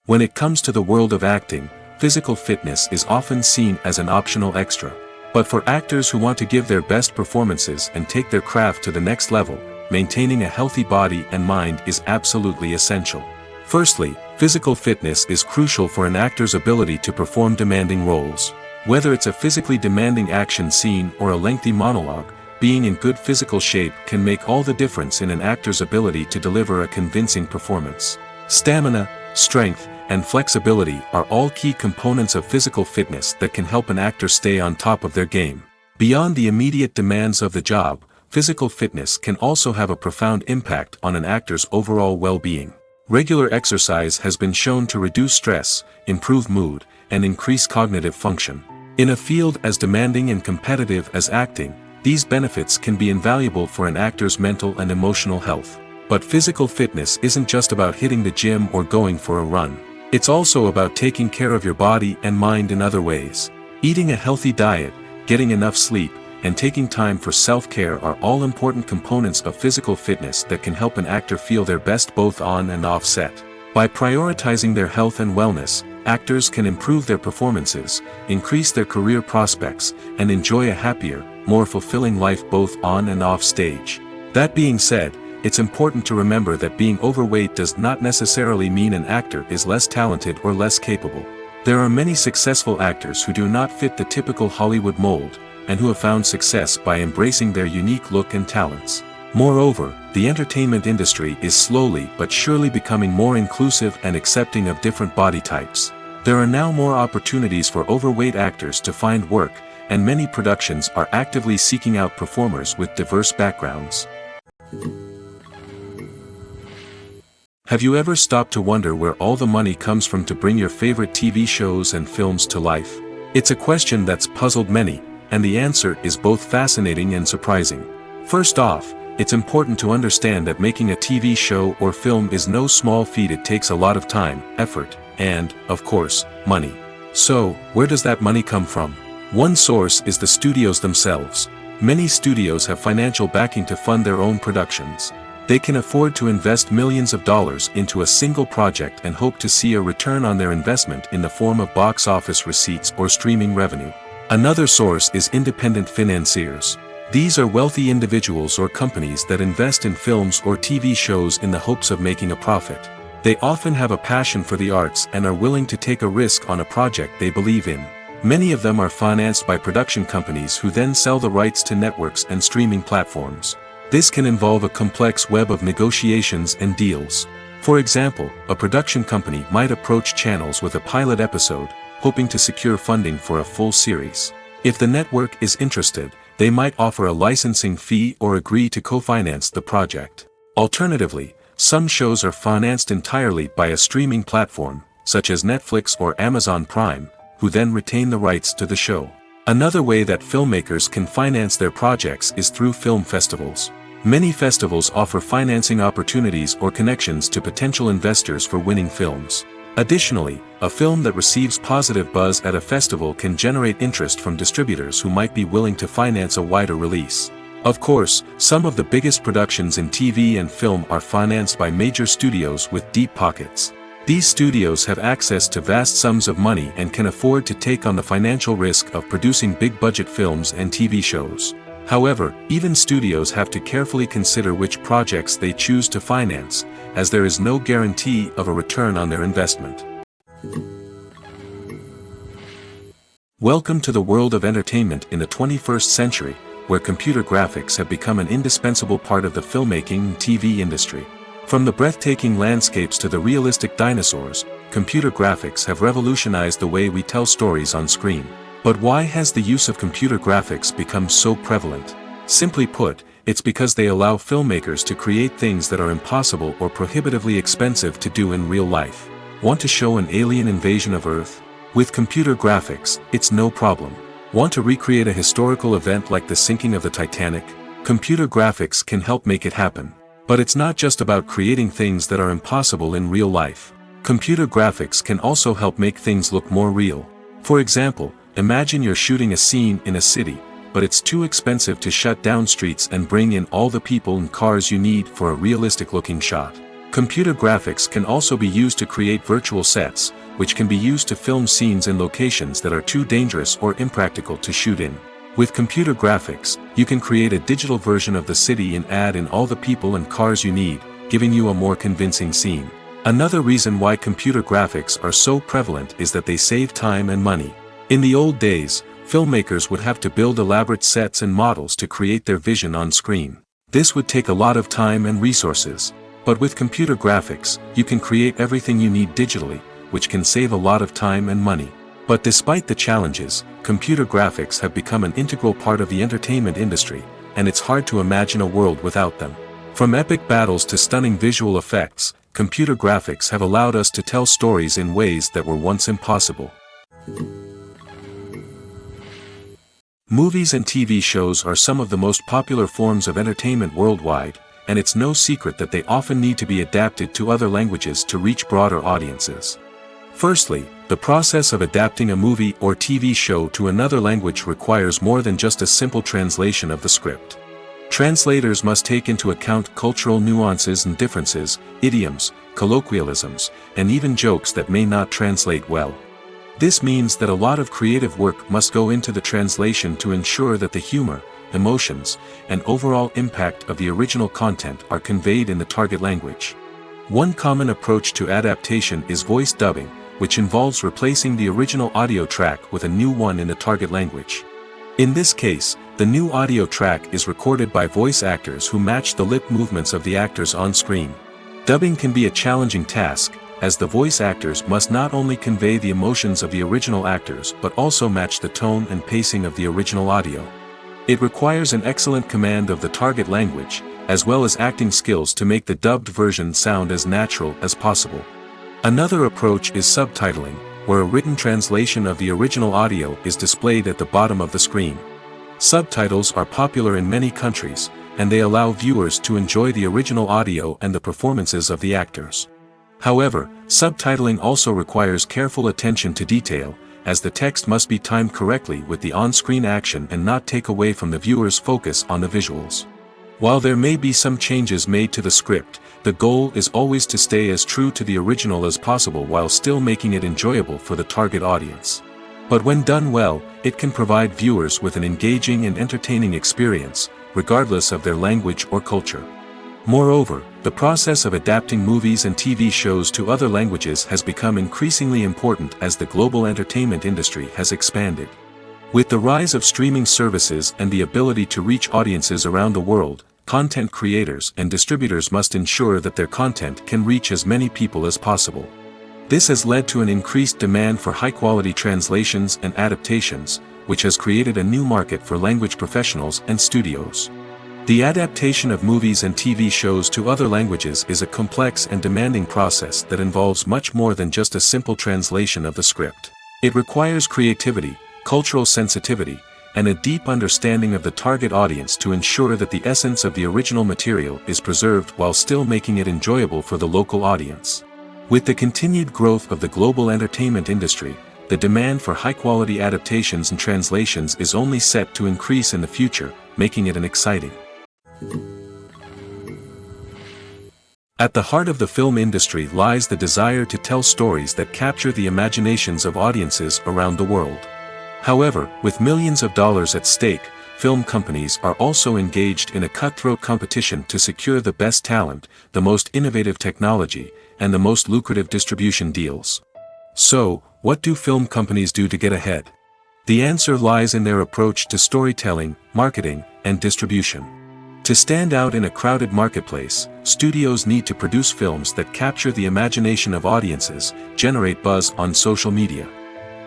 When it comes to the world of acting, physical fitness is often seen as an optional extra. But for actors who want to give their best performances and take their craft to the next level, maintaining a healthy body and mind is absolutely essential. Firstly, physical fitness is crucial for an actor's ability to perform demanding roles. Whether it's a physically demanding action scene or a lengthy monologue, being in good physical shape can make all the difference in an actor's ability to deliver a convincing performance. Stamina, strength, and flexibility are all key components of physical fitness that can help an actor stay on top of their game. Beyond the immediate demands of the job, physical fitness can also have a profound impact on an actor's overall well-being. Regular exercise has been shown to reduce stress, improve mood, and increase cognitive function. In a field as demanding and competitive as acting, these benefits can be invaluable for an actor's mental and emotional health. But physical fitness isn't just about hitting the gym or going for a run. It's also about taking care of your body and mind in other ways. Eating a healthy diet, getting enough sleep, and taking time for self-care are all important components of physical fitness that can help an actor feel their best both on and off set. By prioritizing their health and wellness, actors can improve their performances, increase their career prospects, and enjoy a happier, more fulfilling life both on and off stage. That being said, it's important to remember that being overweight does not necessarily mean an actor is less talented or less capable. There are many successful actors who do not fit the typical Hollywood mold, and who have found success by embracing their unique look and talents. Moreover, the entertainment industry is slowly but surely becoming more inclusive and accepting of different body types. There are now more opportunities for overweight actors to find work, and many productions are actively seeking out performers with diverse backgrounds. Have you ever stopped to wonder where all the money comes from to bring your favorite TV shows and films to life? It's a question that's puzzled many, and the answer is both fascinating and surprising. First off, it's important to understand that making a TV show or film is no small feat. It takes a lot of time, effort, and, of course, money. So, where does that money come from? One source is the studios themselves. Many studios have financial backing to fund their own productions. They can afford to invest millions of dollars into a single project and hope to see a return on their investment in the form of box office receipts or streaming revenue. Another source is independent financiers. These are wealthy individuals or companies that invest in films or TV shows in the hopes of making a profit. They often have a passion for the arts and are willing to take a risk on a project they believe in. Many of them are financed by production companies who then sell the rights to networks and streaming platforms. This can involve a complex web of negotiations and deals. For example, a production company might approach channels with a pilot episode, hoping to secure funding for a full series. If the network is interested, they might offer a licensing fee or agree to co-finance the project. Alternatively, some shows are financed entirely by a streaming platform, such as Netflix or Amazon Prime, who then retain the rights to the show. Another way that filmmakers can finance their projects is through film festivals. Many festivals offer financing opportunities or connections to potential investors for winning films. Additionally, a film that receives positive buzz at a festival can generate interest from distributors who might be willing to finance a wider release. Of course, some of the biggest productions in TV and film are financed by major studios with deep pockets. These studios have access to vast sums of money and can afford to take on the financial risk of producing big-budget films and TV shows. However, even studios have to carefully consider which projects they choose to finance, as there is no guarantee of a return on their investment. Welcome to the world of entertainment in the 21st century, where computer graphics have become an indispensable part of the filmmaking and TV industry. From the breathtaking landscapes to the realistic dinosaurs, computer graphics have revolutionized the way we tell stories on screen. But why has the use of computer graphics become so prevalent? Simply put, it's because they allow filmmakers to create things that are impossible or prohibitively expensive to do in real life. Want to show an alien invasion of Earth? With computer graphics, it's no problem. Want to recreate a historical event like the sinking of the Titanic? Computer graphics can help make it happen. But it's not just about creating things that are impossible in real life. Computer graphics can also help make things look more real. For example, imagine you're shooting a scene in a city, but it's too expensive to shut down streets and bring in all the people and cars you need for a realistic-looking shot. Computer graphics can also be used to create virtual sets, which can be used to film scenes in locations that are too dangerous or impractical to shoot in. With computer graphics, you can create a digital version of the city and add in all the people and cars you need, giving you a more convincing scene. Another reason why computer graphics are so prevalent is that they save time and money. In the old days, filmmakers would have to build elaborate sets and models to create their vision on screen. This would take a lot of time and resources. But with computer graphics, you can create everything you need digitally, which can save a lot of time and money. But despite the challenges, computer graphics have become an integral part of the entertainment industry, and it's hard to imagine a world without them. From epic battles to stunning visual effects, computer graphics have allowed us to tell stories in ways that were once impossible. Movies and TV shows are some of the most popular forms of entertainment worldwide, and it's no secret that they often need to be adapted to other languages to reach broader audiences. Firstly, the process of adapting a movie or TV show to another language requires more than just a simple translation of the script. Translators must take into account cultural nuances and differences, idioms, colloquialisms, and even jokes that may not translate well. This means that a lot of creative work must go into the translation to ensure that the humor, emotions, and overall impact of the original content are conveyed in the target language. One common approach to adaptation is voice dubbing, which involves replacing the original audio track with a new one in the target language. In this case, the new audio track is recorded by voice actors who match the lip movements of the actors on screen. Dubbing can be a challenging task, as the voice actors must not only convey the emotions of the original actors but also match the tone and pacing of the original audio. It requires an excellent command of the target language, as well as acting skills to make the dubbed version sound as natural as possible. Another approach is subtitling, where a written translation of the original audio is displayed at the bottom of the screen. Subtitles are popular in many countries, and they allow viewers to enjoy the original audio and the performances of the actors. However, subtitling also requires careful attention to detail, as the text must be timed correctly with the on-screen action and not take away from the viewer's focus on the visuals. While there may be some changes made to the script, the goal is always to stay as true to the original as possible while still making it enjoyable for the target audience. But when done well, it can provide viewers with an engaging and entertaining experience, regardless of their language or culture. Moreover, the process of adapting movies and TV shows to other languages has become increasingly important as the global entertainment industry has expanded. With the rise of streaming services and the ability to reach audiences around the world, content creators and distributors must ensure that their content can reach as many people as possible. This has led to an increased demand for high-quality translations and adaptations, which has created a new market for language professionals and studios. The adaptation of movies and TV shows to other languages is a complex and demanding process that involves much more than just a simple translation of the script. It requires creativity, cultural sensitivity, and a deep understanding of the target audience to ensure that the essence of the original material is preserved while still making it enjoyable for the local audience. With the continued growth of the global entertainment industry, the demand for high-quality adaptations and translations is only set to increase in the future, making it an exciting. At the heart of the film industry lies the desire to tell stories that capture the imaginations of audiences around the world. However, with millions of dollars at stake, film companies are also engaged in a cutthroat competition to secure the best talent, the most innovative technology, and the most lucrative distribution deals. So, what do film companies do to get ahead? The answer lies in their approach to storytelling, marketing, and distribution. To stand out in a crowded marketplace, studios need to produce films that capture the imagination of audiences, generate buzz on social media.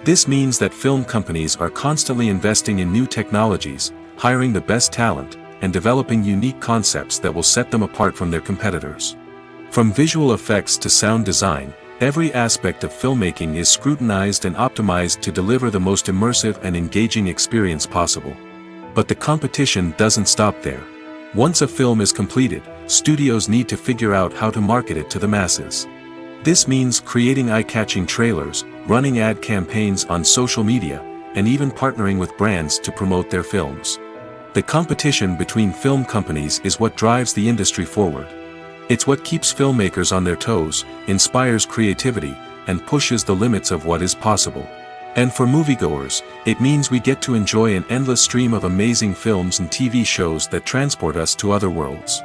This means that film companies are constantly investing in new technologies, hiring the best talent, and developing unique concepts that will set them apart from their competitors. From visual effects to sound design, every aspect of filmmaking is scrutinized and optimized to deliver the most immersive and engaging experience possible. But the competition doesn't stop there. Once a film is completed, studios need to figure out how to market it to the masses. This means creating eye-catching trailers, running ad campaigns on social media, and even partnering with brands to promote their films. The competition between film companies is what drives the industry forward. It's what keeps filmmakers on their toes, inspires creativity, and pushes the limits of what is possible. And for moviegoers, it means we get to enjoy an endless stream of amazing films and TV shows that transport us to other worlds.